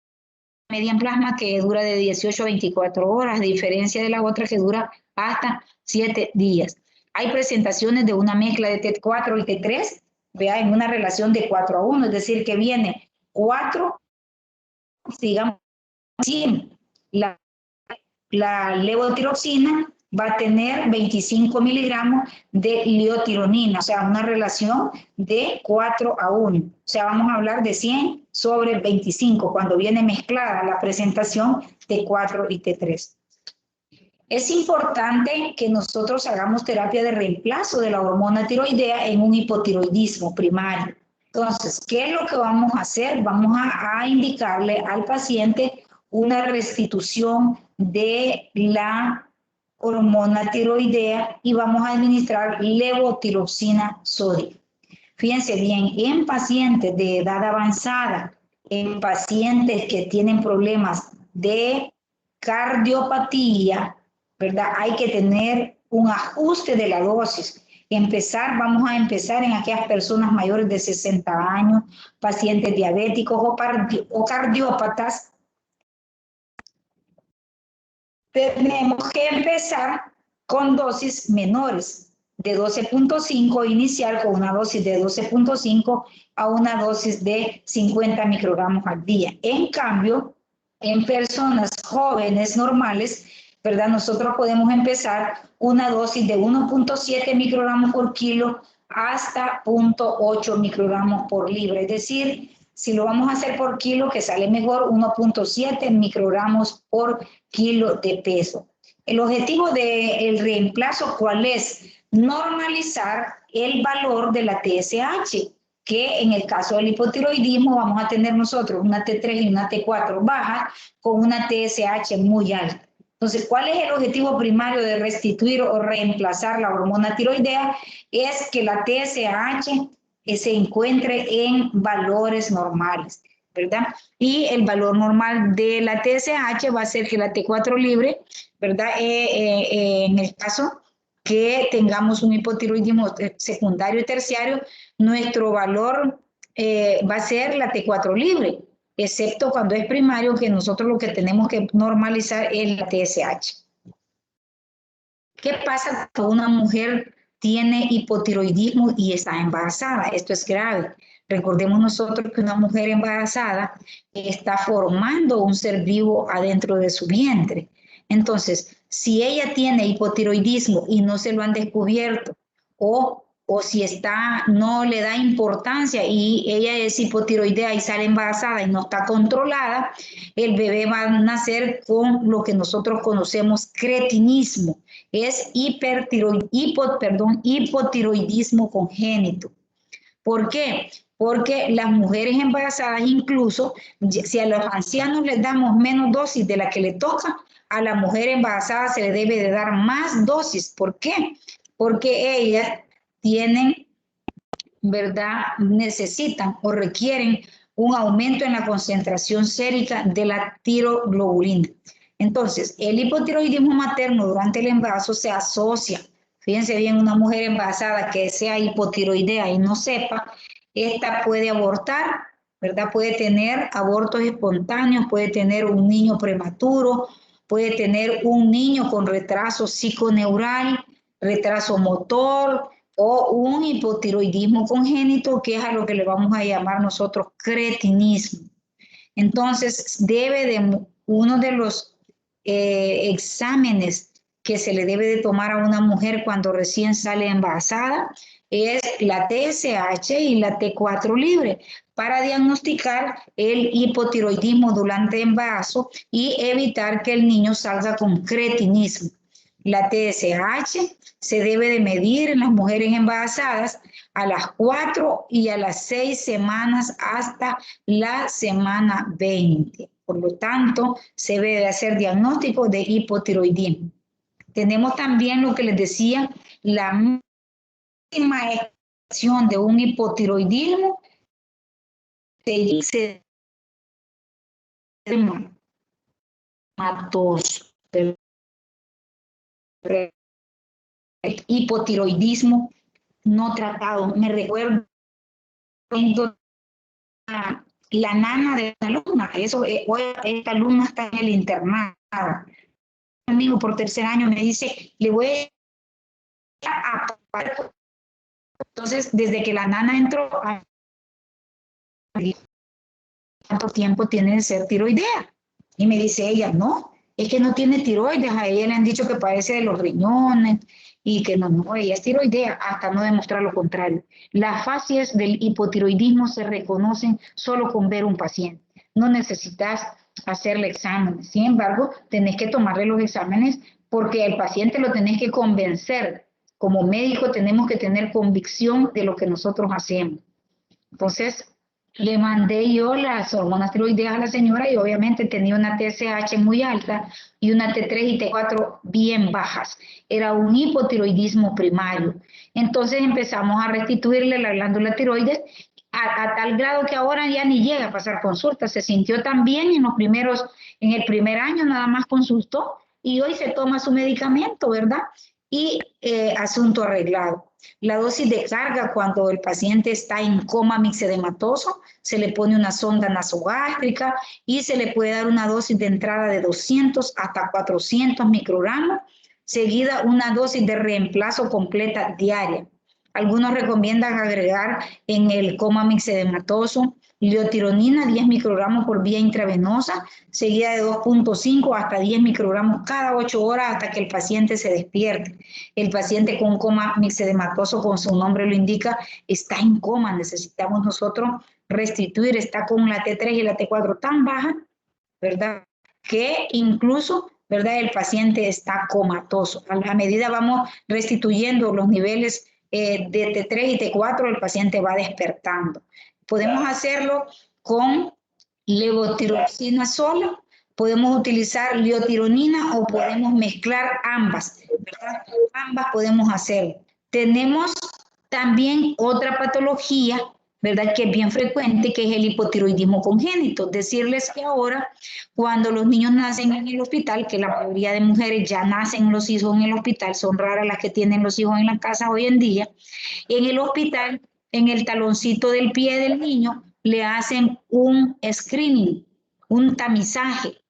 Media en plasma que dura de 18 a 24 horas, a diferencia de la otra que dura hasta 7 días. Hay presentaciones de una mezcla de T4 y T3, vea, en una relación de 4 a 1, es decir, que viene 4, digamos, 100. La levotiroxina va a tener 25 miligramos de liotironina, o sea, una relación de 4 a 1. O sea, vamos a hablar de 100 sobre 25 cuando viene mezclada la presentación T4 y T3. Es importante que nosotros hagamos terapia de reemplazo de la hormona tiroidea en un hipotiroidismo primario. Entonces, ¿qué es lo que vamos a hacer? Vamos a indicarle al paciente una restitución de la hormona tiroidea y vamos a administrar levotiroxina sódica. Fíjense bien, en pacientes de edad avanzada, en pacientes que tienen problemas de cardiopatía, ¿verdad? Hay que tener un ajuste de la dosis. Vamos a empezar en aquellas personas mayores de 60 años, pacientes diabéticos o cardiópatas. Tenemos que empezar con dosis menores, de 12.5, iniciar con una dosis de 12.5 a una dosis de 50 microgramos al día. En cambio, en personas jóvenes normales, ¿verdad? Nosotros podemos empezar una dosis de 1.7 microgramos por kilo hasta 0.8 microgramos por libra. Es decir, si lo vamos a hacer por kilo, que sale mejor, 1.7 microgramos por kilo de peso. El objetivo del reemplazo, ¿cuál es? Normalizar el valor de la TSH, que en el caso del hipotiroidismo vamos a tener nosotros una T3 y una T4 baja con una TSH muy alta. Entonces, ¿cuál es el objetivo primario de restituir o reemplazar la hormona tiroidea? Es que la TSH se encuentre en valores normales, ¿verdad? Y el valor normal de la TSH va a ser que la T4 libre, ¿verdad? En el caso que tengamos un hipotiroidismo secundario y terciario, nuestro valor va a ser la T4 libre, excepto cuando es primario, que nosotros lo que tenemos que normalizar es la TSH. ¿Qué pasa cuando una mujer tiene hipotiroidismo y está embarazada? Esto es grave. Recordemos nosotros que una mujer embarazada está formando un ser vivo adentro de su vientre. Entonces, si ella tiene hipotiroidismo y no se lo han descubierto, o si no le da importancia y ella es hipotiroidea y sale embarazada y no está controlada, el bebé va a nacer con lo que nosotros conocemos cretinismo. Es hipotiroidismo congénito. ¿Por qué? Porque las mujeres embarazadas, incluso si a los ancianos les damos menos dosis de la que le toca, a la mujer embarazada se le debe de dar más dosis. ¿Por qué? Porque ellas tienen, ¿verdad? Necesitan o requieren un aumento en la concentración sérica de la tiroglobulina. Entonces, el hipotiroidismo materno durante el embarazo se asocia. Fíjense bien, una mujer embarazada que sea hipotiroidea y no sepa, esta puede abortar, ¿verdad? Puede tener abortos espontáneos, puede tener un niño prematuro, puede tener un niño con retraso psiconeural, retraso motor o un hipotiroidismo congénito, que es a lo que le vamos a llamar nosotros cretinismo. Entonces, uno de los exámenes que se le debe de tomar a una mujer cuando recién sale embarazada es la TSH y la T4 libre para diagnosticar el hipotiroidismo durante el embarazo y evitar que el niño salga con cretinismo. La TSH se debe de medir en las mujeres embarazadas a las 4 y a las 6 semanas hasta la semana 20. Por lo tanto, se debe de hacer diagnóstico de hipotiroidismo. Tenemos también lo que les decía, la máxima expresión de un hipotiroidismo se dice hipotiroidismo no tratado. Me recuerdo la nana de la alumna, hoy esta alumna está en el internado. Un amigo por tercer año me dice, le voy a... Entonces, desde que la nana entró, ¿cuánto tiempo tiene de ser tiroidea? Y me dice ella, no, es que no tiene tiroides, a ella le han dicho que padece de los riñones y que no, ella es tiroidea, hasta no demostrar lo contrario. Las fases del hipotiroidismo se reconocen solo con ver un paciente, no necesitas hacerle exámenes. Sin embargo, tenés que tomarle los exámenes porque al paciente lo tenés que convencer. Como médico tenemos que tener convicción de lo que nosotros hacemos. Entonces, le mandé yo las hormonas tiroideas a la señora y obviamente tenía una TSH muy alta y una T3 y T4 bien bajas. Era un hipotiroidismo primario. Entonces empezamos a restituirle la glándula tiroides a tal grado que ahora ya ni llega a pasar consulta. Se sintió tan bien en el primer año nada más consultó y hoy se toma su medicamento, ¿verdad? Y asunto arreglado. La dosis de carga cuando el paciente está en coma mixedematoso, se le pone una sonda nasogástrica y se le puede dar una dosis de entrada de 200 hasta 400 microgramos, seguida una dosis de reemplazo completa diaria. Algunos recomiendan agregar en el coma mixedematoso liotironina 10 microgramos por vía intravenosa, seguida de 2.5 hasta 10 microgramos cada 8 horas hasta que el paciente se despierte. El paciente con coma mixedematoso, como su nombre lo indica, está en coma. Necesitamos nosotros restituir, está con la T3 y la T4 tan baja, ¿verdad? Que incluso, ¿verdad? El paciente está comatoso. A la medida vamos restituyendo los niveles de T3 y T4, el paciente va despertando. Podemos hacerlo con levotiroxina sola, podemos utilizar liotironina o podemos mezclar ambas, ¿verdad? Ambas podemos hacerlo. Tenemos también otra patología, ¿verdad? Que es bien frecuente, que es el hipotiroidismo congénito. Decirles que ahora, cuando los niños nacen en el hospital, que la mayoría de mujeres ya nacen los hijos en el hospital, son raras las que tienen los hijos en la casa hoy en día, en el hospital, en el taloncito del pie del niño, le hacen un screening, un tamizaje.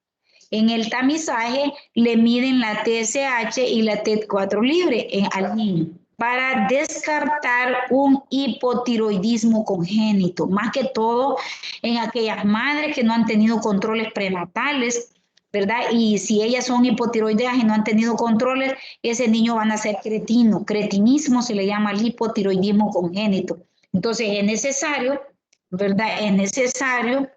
En el tamizaje le miden la TSH y la T4 libre al niño para descartar un hipotiroidismo congénito, más que todo en aquellas madres que no han tenido controles prenatales, ¿verdad? Y si ellas son hipotiroideas y no han tenido controles, ese niño va a nacer cretino. Cretinismo se le llama el hipotiroidismo congénito. Entonces es necesario, ¿verdad? Es necesario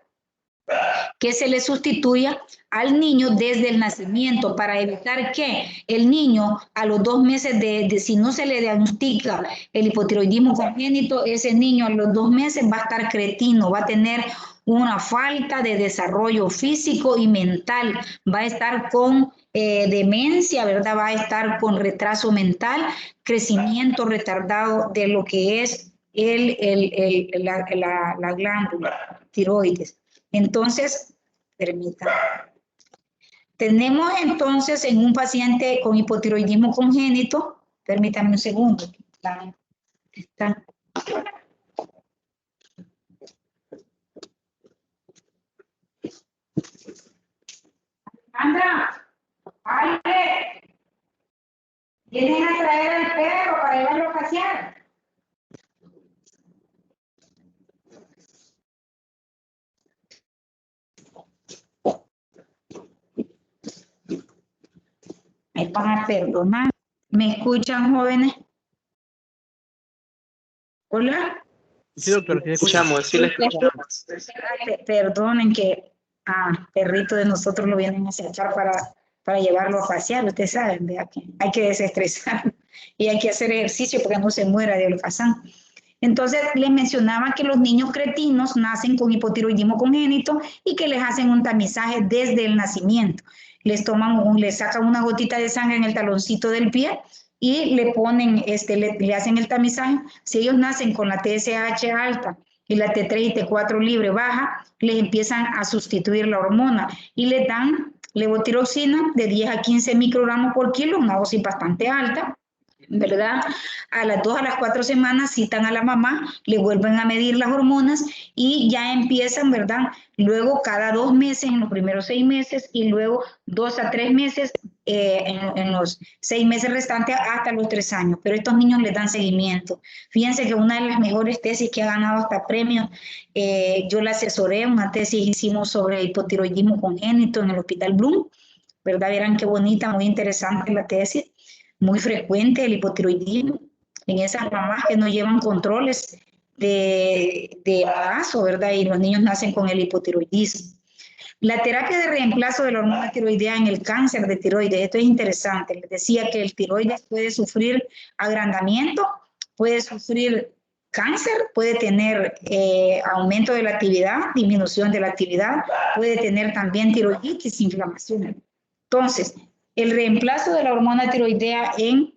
que se le sustituya al niño desde el nacimiento para evitar que el niño a los 2 meses si no se le diagnostica el hipotiroidismo congénito, ese niño a los 2 meses va a estar cretino, va a tener una falta de desarrollo físico y mental, va a estar con demencia, ¿verdad? Va a estar con retraso mental, crecimiento retardado de lo que es la glándula tiroides. Entonces, permítanme. Tenemos entonces en un paciente con hipotiroidismo congénito, permítanme un segundo. Sandra, ¡ay! Vienen a traer al perro para llevarlo a pasear. Me van a perdonar. ¿Me escuchan, jóvenes? ¿Hola? Sí, doctor, sí, escuchamos, sí le escuchamos. Perdonen que perrito de nosotros lo vienen a echar para llevarlo a pasear. Ustedes saben, ¿verdad? Que hay que desestresar y hay que hacer ejercicio porque no se muera de holgazán. Entonces, les mencionaba que los niños cretinos nacen con hipotiroidismo congénito y que les hacen un tamizaje desde el nacimiento. Les sacan una gotita de sangre en el taloncito del pie y le ponen, le hacen el tamizaje. Si ellos nacen con la TSH alta y la T3 y T4 libre baja, les empiezan a sustituir la hormona y les dan levotiroxina de 10 a 15 microgramos por kilo, una dosis bastante alta, ¿verdad? A las 2 a las 4 semanas citan a la mamá, le vuelven a medir las hormonas y ya empiezan, ¿verdad? Luego cada 2 meses en los primeros 6 meses y luego 2 a 3 meses en los 6 meses restantes hasta los 3 años. Pero estos niños les dan seguimiento. Fíjense que una de las mejores tesis que ha ganado hasta premios, yo la asesoré, una tesis hicimos sobre hipotiroidismo congénito en el Hospital Bloom, ¿verdad? Verán qué bonita, muy interesante la tesis. Muy frecuente el hipotiroidismo en esas mamás que no llevan controles de embarazo, ¿verdad? Y los niños nacen con el hipotiroidismo. La terapia de reemplazo de la hormona tiroidea en el cáncer de tiroides, esto es interesante. Les decía que el tiroides puede sufrir agrandamiento, puede sufrir cáncer, puede tener aumento de la actividad, disminución de la actividad, puede tener también tiroiditis, inflamación. Entonces, el reemplazo de la hormona tiroidea en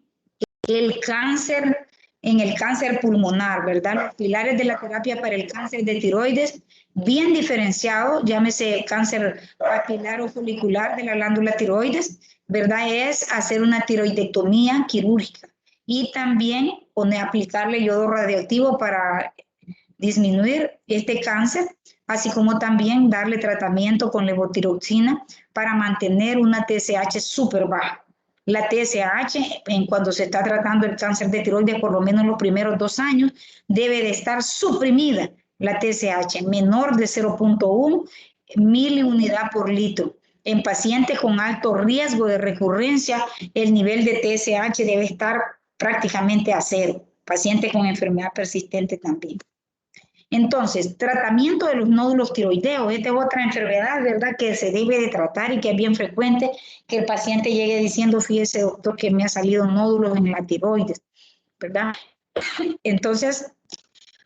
el cáncer en el cáncer pulmonar, ¿verdad? Los pilares de la terapia para el cáncer de tiroides, bien diferenciado, llámese cáncer papilar o folicular de la glándula tiroides, ¿verdad? Es hacer una tiroidectomía quirúrgica y también aplicarle yodo radioactivo para disminuir este cáncer, así como también darle tratamiento con levotiroxina para mantener una TSH súper baja. La TSH, cuando se está tratando el cáncer de tiroides, por lo menos en los primeros 2 años, debe de estar suprimida la TSH, menor de 0.1 miliunidad por litro. En pacientes con alto riesgo de recurrencia, el nivel de TSH debe estar prácticamente a 0. Pacientes con enfermedad persistente también. Entonces, tratamiento de los nódulos tiroideos, esta es otra enfermedad, ¿verdad?, que se debe de tratar y que es bien frecuente que el paciente llegue diciendo, fíjese, doctor, que me ha salido nódulos en la tiroides, ¿verdad? Entonces,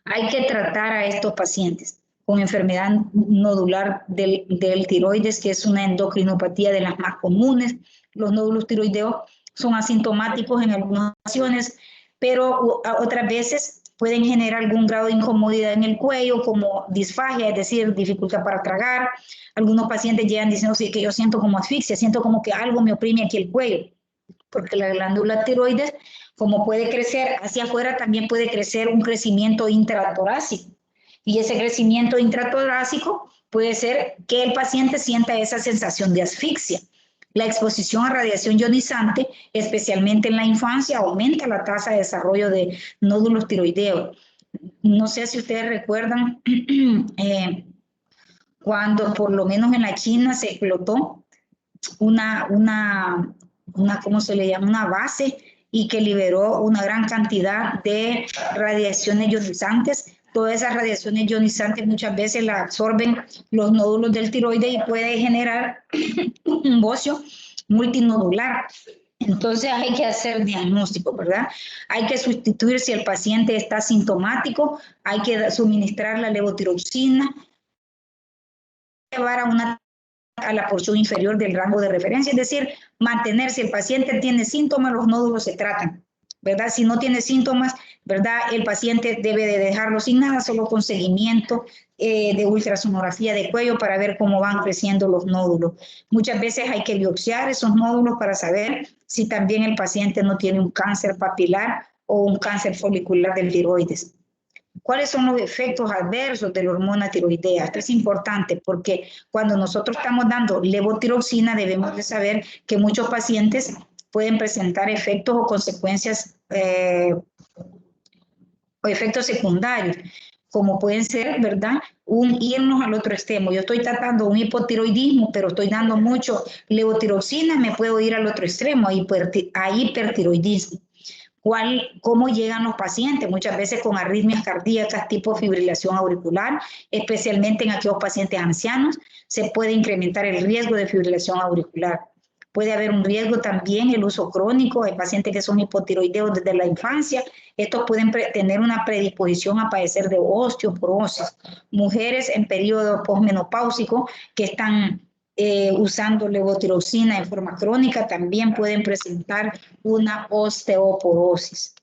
hay que tratar a estos pacientes con enfermedad nodular del tiroides, que es una endocrinopatía de las más comunes. Los nódulos tiroideos son asintomáticos en algunas ocasiones, pero otras veces pueden generar algún grado de incomodidad en el cuello, como disfagia, es decir, dificultad para tragar. Algunos pacientes llegan diciendo, sí, que yo siento como asfixia, siento como que algo me oprime aquí el cuello, porque la glándula tiroides, como puede crecer hacia afuera, también puede crecer un crecimiento intratorácico. Y ese crecimiento intratorácico puede ser que el paciente sienta esa sensación de asfixia. La exposición a radiación ionizante, especialmente en la infancia, aumenta la tasa de desarrollo de nódulos tiroideos. No sé si ustedes recuerdan cuando por lo menos en la China se explotó ¿cómo se le llama? Una base y que liberó una gran cantidad de radiaciones ionizantes. Todas esas radiaciones ionizantes muchas veces las absorben los nódulos del tiroides y puede generar un bocio multinodular. Entonces hay que hacer diagnóstico, ¿verdad? Hay que sustituir si el paciente está sintomático, hay que suministrar la levotiroxina, llevar a la porción inferior del rango de referencia, es decir, mantener, si el paciente tiene síntomas, los nódulos se tratan, ¿verdad? Si no tiene síntomas, ¿verdad? El paciente debe de dejarlo sin nada, solo con seguimiento de ultrasonografía de cuello para ver cómo van creciendo los nódulos. Muchas veces hay que biopsiar esos nódulos para saber si también el paciente no tiene un cáncer papilar o un cáncer folicular del tiroides. ¿Cuáles son los efectos adversos de la hormona tiroidea? Esto es importante porque cuando nosotros estamos dando levotiroxina debemos de saber que muchos pacientes pueden presentar efectos o consecuencias o efectos secundarios, como pueden ser, ¿verdad?, irnos al otro extremo. Yo estoy tratando un hipotiroidismo, pero estoy dando mucho levotiroxina, me puedo ir al otro extremo, a hipertiroidismo. ¿Cómo llegan los pacientes? Muchas veces con arritmias cardíacas tipo fibrilación auricular, especialmente en aquellos pacientes ancianos, se puede incrementar el riesgo de fibrilación auricular. Puede haber un riesgo también el uso crónico de pacientes que son hipotiroideos desde la infancia. Estos pueden tener una predisposición a padecer de osteoporosis. Mujeres en periodo posmenopáusico que están usando levotiroxina en forma crónica también pueden presentar una osteoporosis.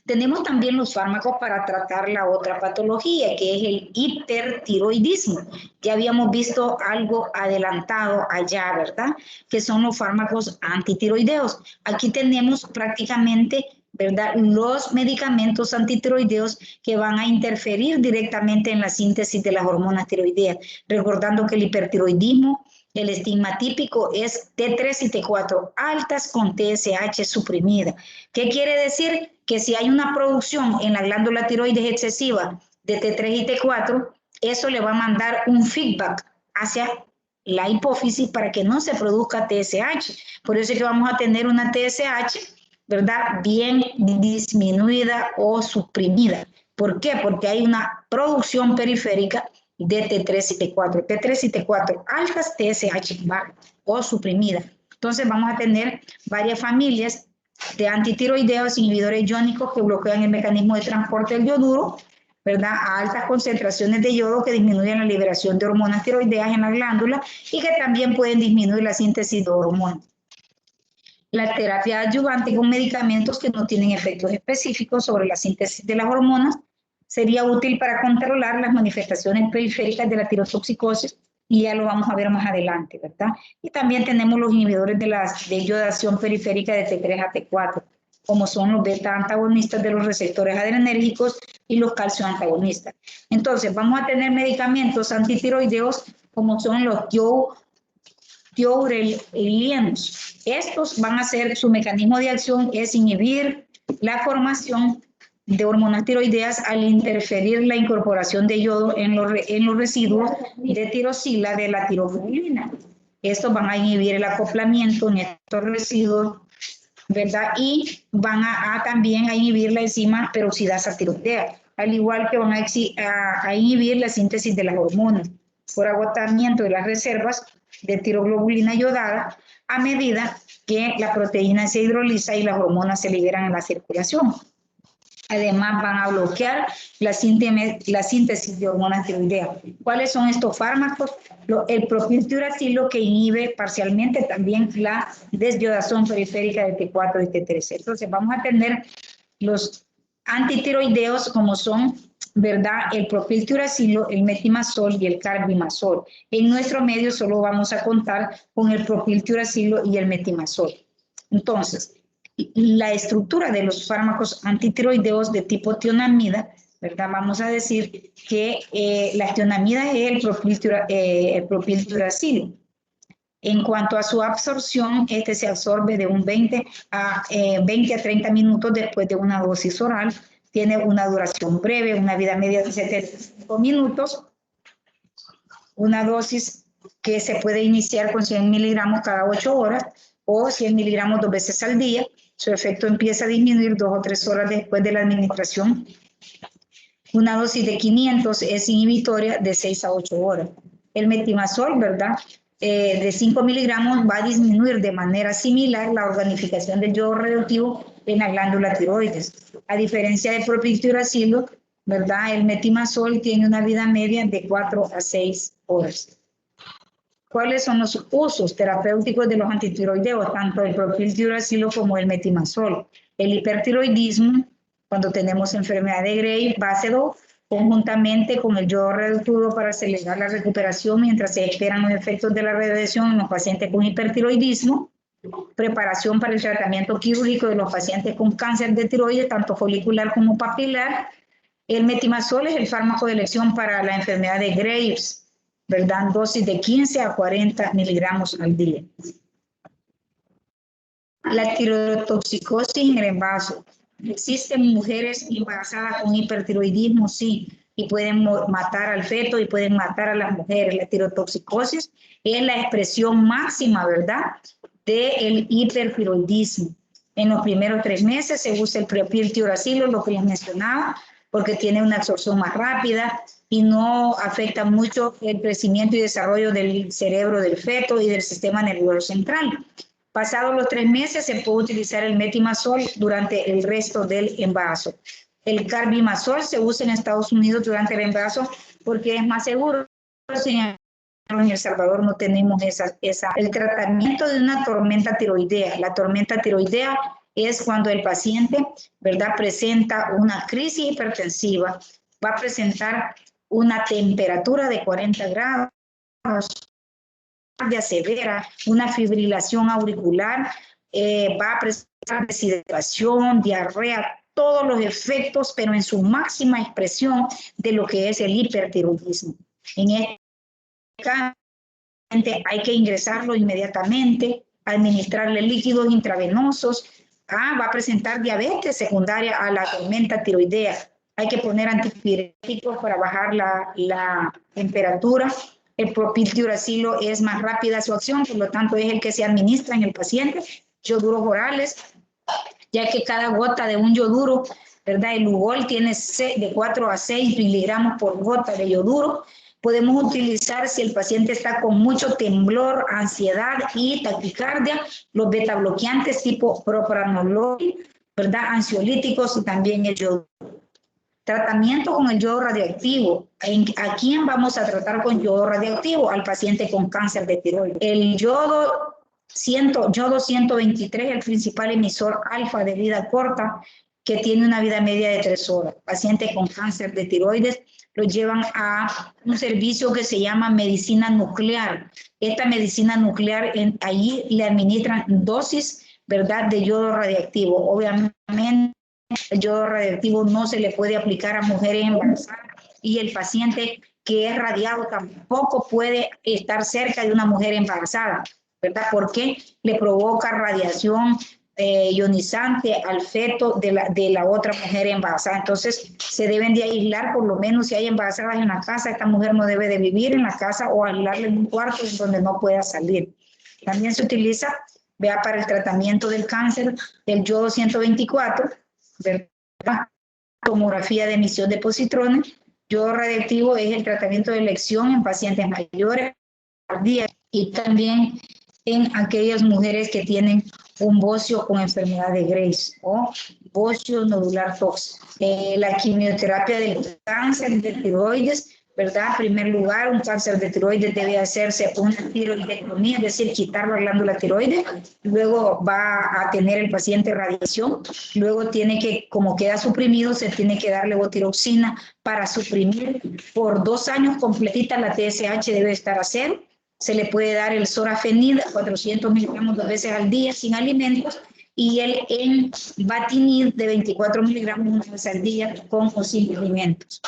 Tenemos también los fármacos para tratar la otra patología, que es el hipertiroidismo. Ya habíamos visto algo adelantado allá, ¿verdad? Que son los fármacos antitiroideos. Aquí tenemos prácticamente, ¿verdad?, los medicamentos antitiroideos que van a interferir directamente en la síntesis de las hormonas tiroideas. Recordando que el hipertiroidismo, el estigma típico es T3 y T4 altas con TSH suprimida. ¿Qué quiere decir? Que si hay una producción en la glándula tiroides excesiva de T3 y T4, eso le va a mandar un feedback hacia la hipófisis para que no se produzca TSH. Por eso es que vamos a tener una TSH, ¿verdad?, bien disminuida o suprimida. ¿Por qué? Porque hay una producción periférica de T3 y T4. T3 y T4 altas, TSH baja o suprimida. Entonces vamos a tener varias familias de antitiroideos, inhibidores iónicos que bloquean el mecanismo de transporte del yoduro, ¿verdad?, a altas concentraciones de yodo que disminuyen la liberación de hormonas tiroideas en la glándula y que también pueden disminuir la síntesis de hormonas. La terapia adyuvante con medicamentos que no tienen efectos específicos sobre la síntesis de las hormonas sería útil para controlar las manifestaciones periféricas de la tirotoxicosis, y ya lo vamos a ver más adelante, ¿verdad? Y también tenemos los inhibidores de iodación periférica de T3 a T4, como son los beta antagonistas de los receptores adrenérgicos y los calcio antagonistas. Entonces, vamos a tener medicamentos antitiroideos como son los diurelianos. Estos van a ser, su mecanismo de acción es inhibir la formación de hormonas tiroideas al interferir la incorporación de yodo en los residuos de tirosila de la tiroglobulina. Estos van a inhibir el acoplamiento en estos residuos, ¿verdad? Y van a también a inhibir la enzima peroxidasa tiroidea, al igual que van a inhibir la síntesis de las hormonas por agotamiento de las reservas de tiroglobulina yodada a medida que la proteína se hidroliza y las hormonas se liberan en la circulación. Además, van a bloquear la síntesis de hormonas tiroideas. ¿Cuáles son estos fármacos? El propiltiuracilo, que inhibe parcialmente también la desyodación periférica de T4 y T3. Entonces, vamos a tener los antitiroideos como son, ¿verdad?, el propiltiuracilo, el metimazol y el carbimazol. En nuestro medio solo vamos a contar con el propiltiuracilo y el metimazol. Entonces, la estructura de los fármacos antitiroideos de tipo tionamida, ¿verdad? Vamos a decir que la tionamida es el propiltiuracilo. En cuanto a su absorción, este se absorbe de un 20 a 30 minutos después de una dosis oral. Tiene una duración breve, una vida media de 75 minutos. Una dosis que se puede iniciar con 100 miligramos cada 8 horas o 100 miligramos 2 veces al día. Su efecto empieza a disminuir 2 o 3 horas después de la administración. Una dosis de 500 es inhibitoria de 6 a 8 horas. El metimazol, ¿verdad?, de 5 miligramos va a disminuir de manera similar la organificación del yodo radioactivo en la glándula tiroides. A diferencia del propiltiuracilo, ¿verdad?, el metimazol tiene una vida media de 4 a 6 horas. ¿Cuáles son los usos terapéuticos de los antitiroideos, tanto el propiltiuracilo como el metimazol? El hipertiroidismo, cuando tenemos enfermedad de Graves, Basedow, conjuntamente con el yodo radioactivo para acelerar la recuperación mientras se esperan los efectos de la radiación en los pacientes con hipertiroidismo. Preparación para el tratamiento quirúrgico de los pacientes con cáncer de tiroides, tanto folicular como papilar. El metimazol es el fármaco de elección para la enfermedad de Graves, ¿verdad? Dosis de 15 a 40 miligramos al día. La tirotoxicosis en el embarazo. ¿Existen mujeres embarazadas con hipertiroidismo? Sí, y pueden matar al feto y pueden matar a las mujeres. La tirotoxicosis es la expresión máxima, ¿verdad?, del hipertiroidismo. En los primeros 3 meses se usa el propiltiuracilo, lo que les mencionaba, porque tiene una absorción más rápida y no afecta mucho el crecimiento y desarrollo del cerebro del feto y del sistema nervioso central. Pasados los 3 meses se puede utilizar el metimazol durante el resto del embarazo. El carbimazol se usa en Estados Unidos durante el embarazo porque es más seguro. En El Salvador no tenemos el tratamiento de una tormenta tiroidea. La tormenta tiroidea es cuando el paciente, ¿verdad?, presenta una crisis hipertensiva, va a presentar una temperatura de 40 grados, severa, una fibrilación auricular, va a presentar deshidratación, diarrea, todos los efectos, pero en su máxima expresión de lo que es el hipertiroidismo. En este caso, hay que ingresarlo inmediatamente, administrarle líquidos intravenosos, va a presentar diabetes secundaria a la tormenta tiroidea. Hay que poner antipiréticos para bajar la temperatura. El propiltiuracilo es más rápida su acción, por lo tanto es el que se administra en el paciente. Yoduros orales, ya que cada gota de un yoduro, ¿verdad?, el Lugol tiene de 4 a 6 miligramos por gota de yoduro. Podemos utilizar, si el paciente está con mucho temblor, ansiedad y taquicardia, los betabloqueantes tipo propranolol, ¿verdad?, ansiolíticos y también el yodo. Tratamiento con el yodo radioactivo. ¿A quién vamos a tratar con yodo radioactivo? Al paciente con cáncer de tiroides. El yodo yodo 123, el principal emisor alfa de vida corta, que tiene una vida media de 3 horas. Pacientes con cáncer de tiroides lo llevan a un servicio que se llama medicina nuclear. Esta medicina nuclear, allí le administran dosis, ¿verdad?, de yodo radiactivo. Obviamente, el yodo radiactivo no se le puede aplicar a mujeres embarazadas y el paciente que es radiado tampoco puede estar cerca de una mujer embarazada, ¿verdad? Porque le provoca radiación ionizante al feto de la otra mujer embarazada. Entonces, se deben de aislar, por lo menos si hay embarazadas en la casa, esta mujer no debe de vivir en la casa o aislarle en un cuarto en donde no pueda salir. También se utiliza, vea, para el tratamiento del cáncer, el yodo 124, ¿verdad? Tomografía de emisión de positrones. Yodo radiactivo es el tratamiento de elección en pacientes mayores y también en aquellas mujeres que tienen un bocio con enfermedad de Graves o bocio nodular tóxico. La quimioterapia del cáncer de tiroides, ¿verdad? En primer lugar, un cáncer de tiroides debe hacerse una tiroidectomía, es decir, quitar la glándula tiroides. Luego va a tener el paciente radiación. Luego tiene que, como queda suprimido, se tiene que dar levotiroxina para suprimir por 2 años completita. La TSH debe estar a 0. Se le puede dar el sorafenib, 400 miligramos 2 veces al día sin alimentos, y el envatinib de 24 miligramos 1 vez al día con o sin alimentos.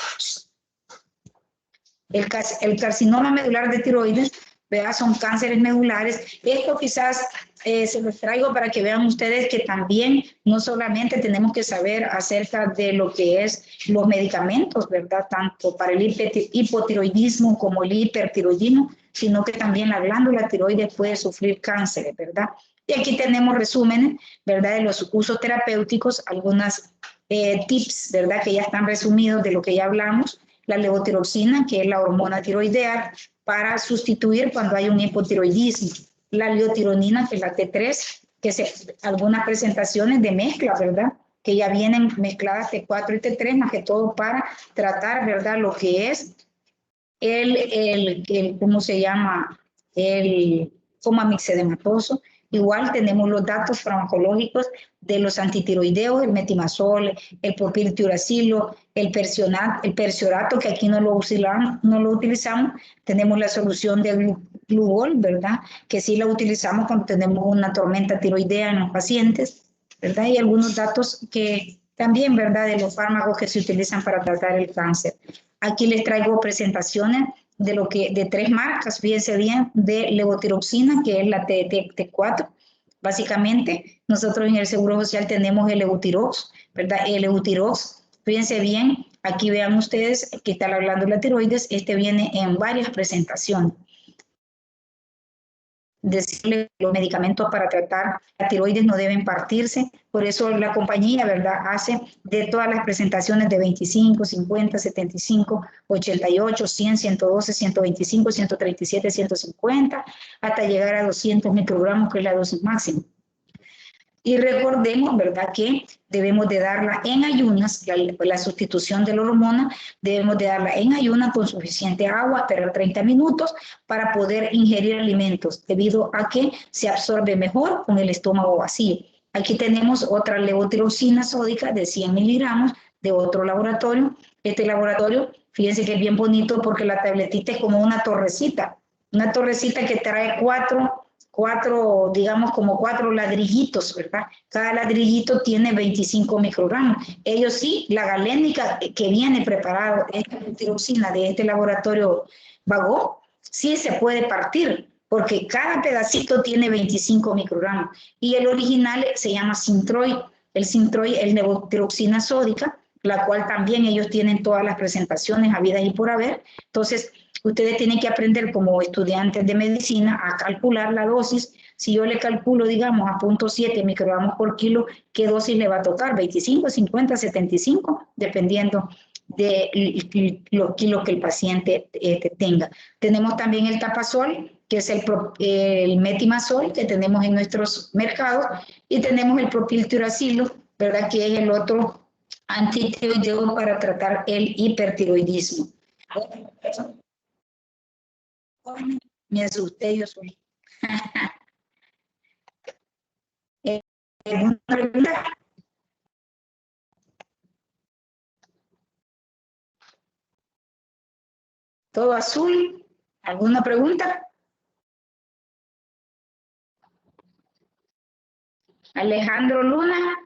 El carcinoma medular de tiroides, vea, son cánceres medulares. Esto quizás se los traigo para que vean ustedes que también no solamente tenemos que saber acerca de lo que es los medicamentos, ¿verdad? Tanto para el hipotiroidismo como el hipertiroidismo, sino que también la glándula tiroides puede sufrir cánceres, ¿verdad? Y aquí tenemos resúmenes, ¿verdad?, de los usos terapéuticos, algunas tips, ¿verdad?, que ya están resumidos de lo que ya hablamos. La levotiroxina, que es la hormona tiroidea, para sustituir cuando hay un hipotiroidismo. La liotironina, que es la T3, que algunas presentaciones de mezcla, ¿verdad?, que ya vienen mezcladas T4 y T3, más que todo para tratar, ¿verdad?, lo que es ¿cómo se llama? El coma mixedematoso. Igual tenemos los datos farmacológicos de los antitiroideos, el metimazol, el propiltiuracilo, el perciorato, que aquí no lo utilizamos. Tenemos la solución de glugol, ¿verdad?, que sí la utilizamos cuando tenemos una tormenta tiroidea en los pacientes, ¿verdad? Y algunos datos que también, ¿verdad?, de los fármacos que se utilizan para tratar el cáncer. Aquí les traigo presentaciones de 3 marcas, fíjense bien, de levotiroxina, que es la T4. Básicamente, nosotros en el Seguro Social tenemos el Eutirox, ¿verdad? El Eutirox, fíjense bien, aquí vean ustedes que está hablando de la tiroides, viene en varias presentaciones. Decirle que los medicamentos para tratar la tiroides no deben partirse, por eso la compañía, ¿verdad?, hace de todas las presentaciones de 25, 50, 75, 88, 100, 112, 125, 137, 150, hasta llegar a 200 microgramos, que es la dosis máxima. Y recordemos, ¿verdad?, que debemos de darla en ayunas, la sustitución de la hormona, debemos de darla en ayunas con suficiente agua, esperar 30 minutos para poder ingerir alimentos, debido a que se absorbe mejor con el estómago vacío. Aquí tenemos otra levotiroxina sódica de 100 miligramos de otro laboratorio. Este laboratorio, fíjense que es bien bonito porque la tabletita es como una torrecita que trae digamos como 4 ladrillitos, ¿verdad? Cada ladrillito tiene 25 microgramos. Ellos sí, la galénica que viene preparado, esta tiroxina de este laboratorio Bagó, sí se puede partir, porque cada pedacito tiene 25 microgramos. Y el original se llama Synthroid. El Synthroid es levotiroxina sódica, la cual también ellos tienen todas las presentaciones habidas y por haber. Entonces, ustedes tienen que aprender como estudiantes de medicina a calcular la dosis. Si yo le calculo, digamos, a 0.7 microgramos por kilo, ¿qué dosis le va a tocar? 25, 50, 75, dependiendo de los kilos que el paciente tenga. Tenemos también el tapazol, que es el metimazol que tenemos en nuestros mercados, y tenemos el propiltiuracilo, ¿verdad?, que es el otro antitiroideo para tratar el hipertiroidismo. Me asusté yo soy. ¿Alguna pregunta? ¿Todo azul? ¿Alguna pregunta? Alejandro Luna.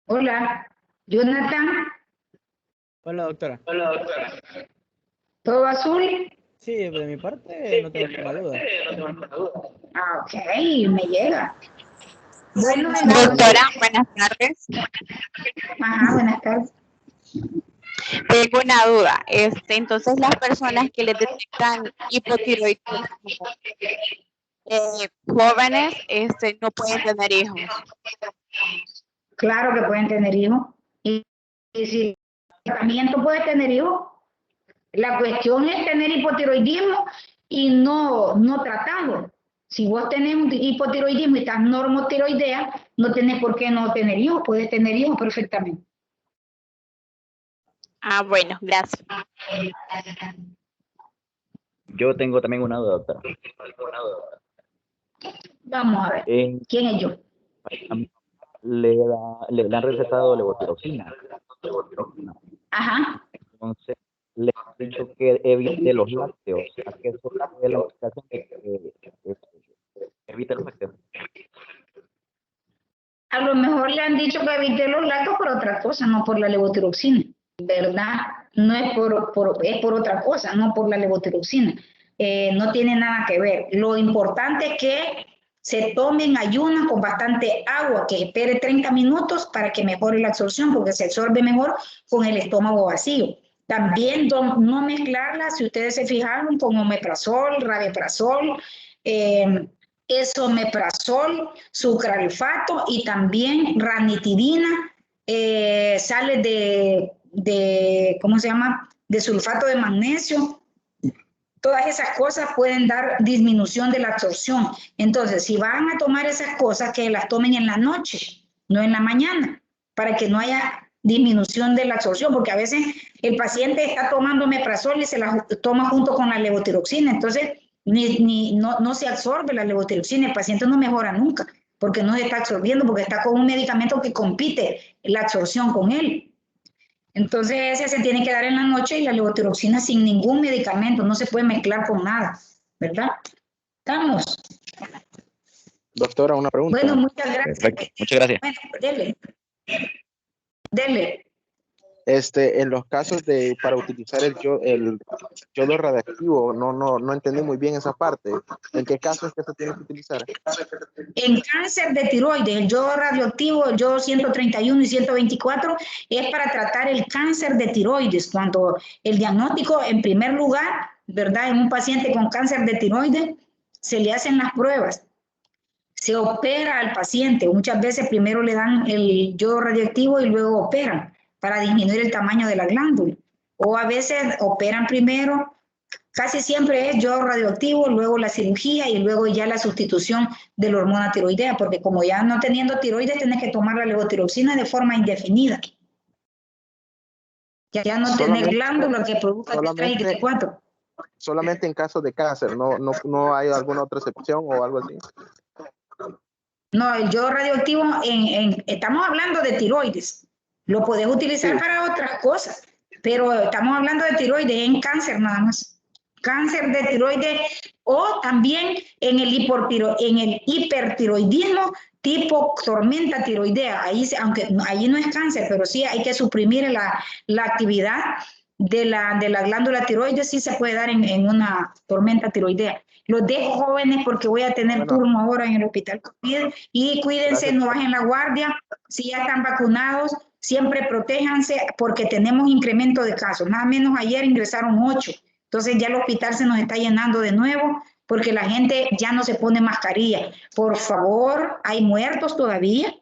Hola. Jonathan. Hola, doctora. ¿Todo azul? Sí, de mi parte no tengo ninguna duda. Ah, ok, me llega. Bueno, Doctora, buenas tardes. Ajá, buenas tardes. Tengo una duda. Entonces, las personas que les detectan hipotiroidismo, jóvenes, no pueden tener hijos. Claro que pueden tener hijos. Y si el tratamiento puede tener hijos, la cuestión es tener hipotiroidismo y no tratarlo. Si vos tenés un hipotiroidismo y estás normotiroidea, no tenés por qué no tener hijos, puedes tener hijos perfectamente. Ah, bueno, gracias. Yo tengo también una duda, doctora. Vamos a ver. ¿Quién es yo? Le han recetado levotiroxina. Ajá. Entonces, le han dicho que evite los lácteos. ¿A qué se debe la indicación de que evite los lácteos? A lo mejor le han dicho que evite los lácteos por otra cosa, no por la levotiroxina, ¿verdad? No es es por otra cosa, no por la levotiroxina. No tiene nada que ver. Lo importante es que se tomen ayunas con bastante agua, que espere 30 minutos para que mejore la absorción, porque se absorbe mejor con el estómago vacío. También no mezclarla, si ustedes se fijaron, con omeprazol, rabeprazol, esomeprazol, sucralfato y también ranitidina, sales ¿cómo se llama? De sulfato de magnesio. Todas esas cosas pueden dar disminución de la absorción. Entonces, si van a tomar esas cosas, que las tomen en la noche, no en la mañana, para que no haya disminución de la absorción, porque a veces el paciente está tomando omeprazol y se la toma junto con la levotiroxina, entonces no se absorbe la levotiroxina, el paciente no mejora nunca, porque no se está absorbiendo, porque está con un medicamento que compite la absorción con él. Entonces ese se tiene que dar en la noche y la levotiroxina sin ningún medicamento, no se puede mezclar con nada, ¿verdad? ¿Estamos? Doctora, una pregunta. Bueno, muchas gracias. Perfecto, muchas gracias. Bueno, dele. Dele. En los casos para utilizar el yodo radiactivo, no entendí muy bien esa parte. ¿En qué casos es que se tiene que utilizar? En cáncer de tiroides, el yodo radioactivo, el yodo 131 y 124, es para tratar el cáncer de tiroides. Cuando el diagnóstico, en primer lugar, ¿verdad? En un paciente con cáncer de tiroides, se le hacen las pruebas. Se opera al paciente. Muchas veces primero le dan el yodo radioactivo y luego operan para disminuir el tamaño de la glándula. O a veces operan primero, casi siempre es yodo radioactivo, luego la cirugía y luego ya la sustitución de la hormona tiroidea, porque como ya no teniendo tiroides, tienes que tomar la levotiroxina de forma indefinida. Ya no tenés glándula que produzca T3 y T4. Solamente en casos de cáncer, no hay alguna otra excepción o algo así. No, el yodo radioactivo, estamos hablando de tiroides. Lo podés utilizar para otras cosas, pero estamos hablando de tiroides en cáncer nada más. Cáncer de tiroides o también en el hipertiroidismo tipo tormenta tiroidea. Ahí, aunque allí no es cáncer, pero sí hay que suprimir la actividad de la glándula tiroides, sí se puede dar en una tormenta tiroidea. Los dejo jóvenes porque voy a tener turno ahora en el hospital COVID y cuídense, no bajen la guardia. Si ya están vacunados, siempre protéjanse porque tenemos incremento de casos. Nada menos ayer ingresaron 8. Entonces ya el hospital se nos está llenando de nuevo porque la gente ya no se pone mascarilla. Por favor, hay muertos todavía,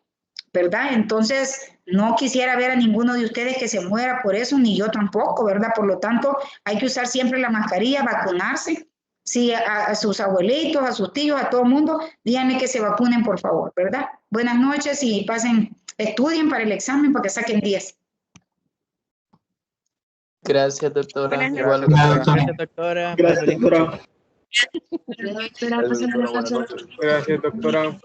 ¿verdad? Entonces no quisiera ver a ninguno de ustedes que se muera por eso, ni yo tampoco, ¿verdad? Por lo tanto, hay que usar siempre la mascarilla, vacunarse. Sí, a sus abuelitos, a sus tíos, a todo el mundo, díganle que se vacunen, por favor, ¿verdad? Buenas noches y estudien para el examen para que saquen 10. Gracias, doctora. Buenas Igual, noches. doctora. Gracias, doctora. Gracias, Feliz doctora. noche. Gracias, doctora.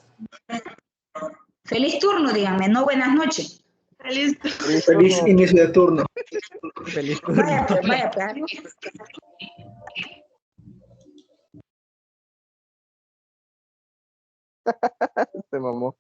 Feliz turno, díganme, no buenas noches. Feliz inicio de turno. Feliz turno. Vaya, pues. Se mamó.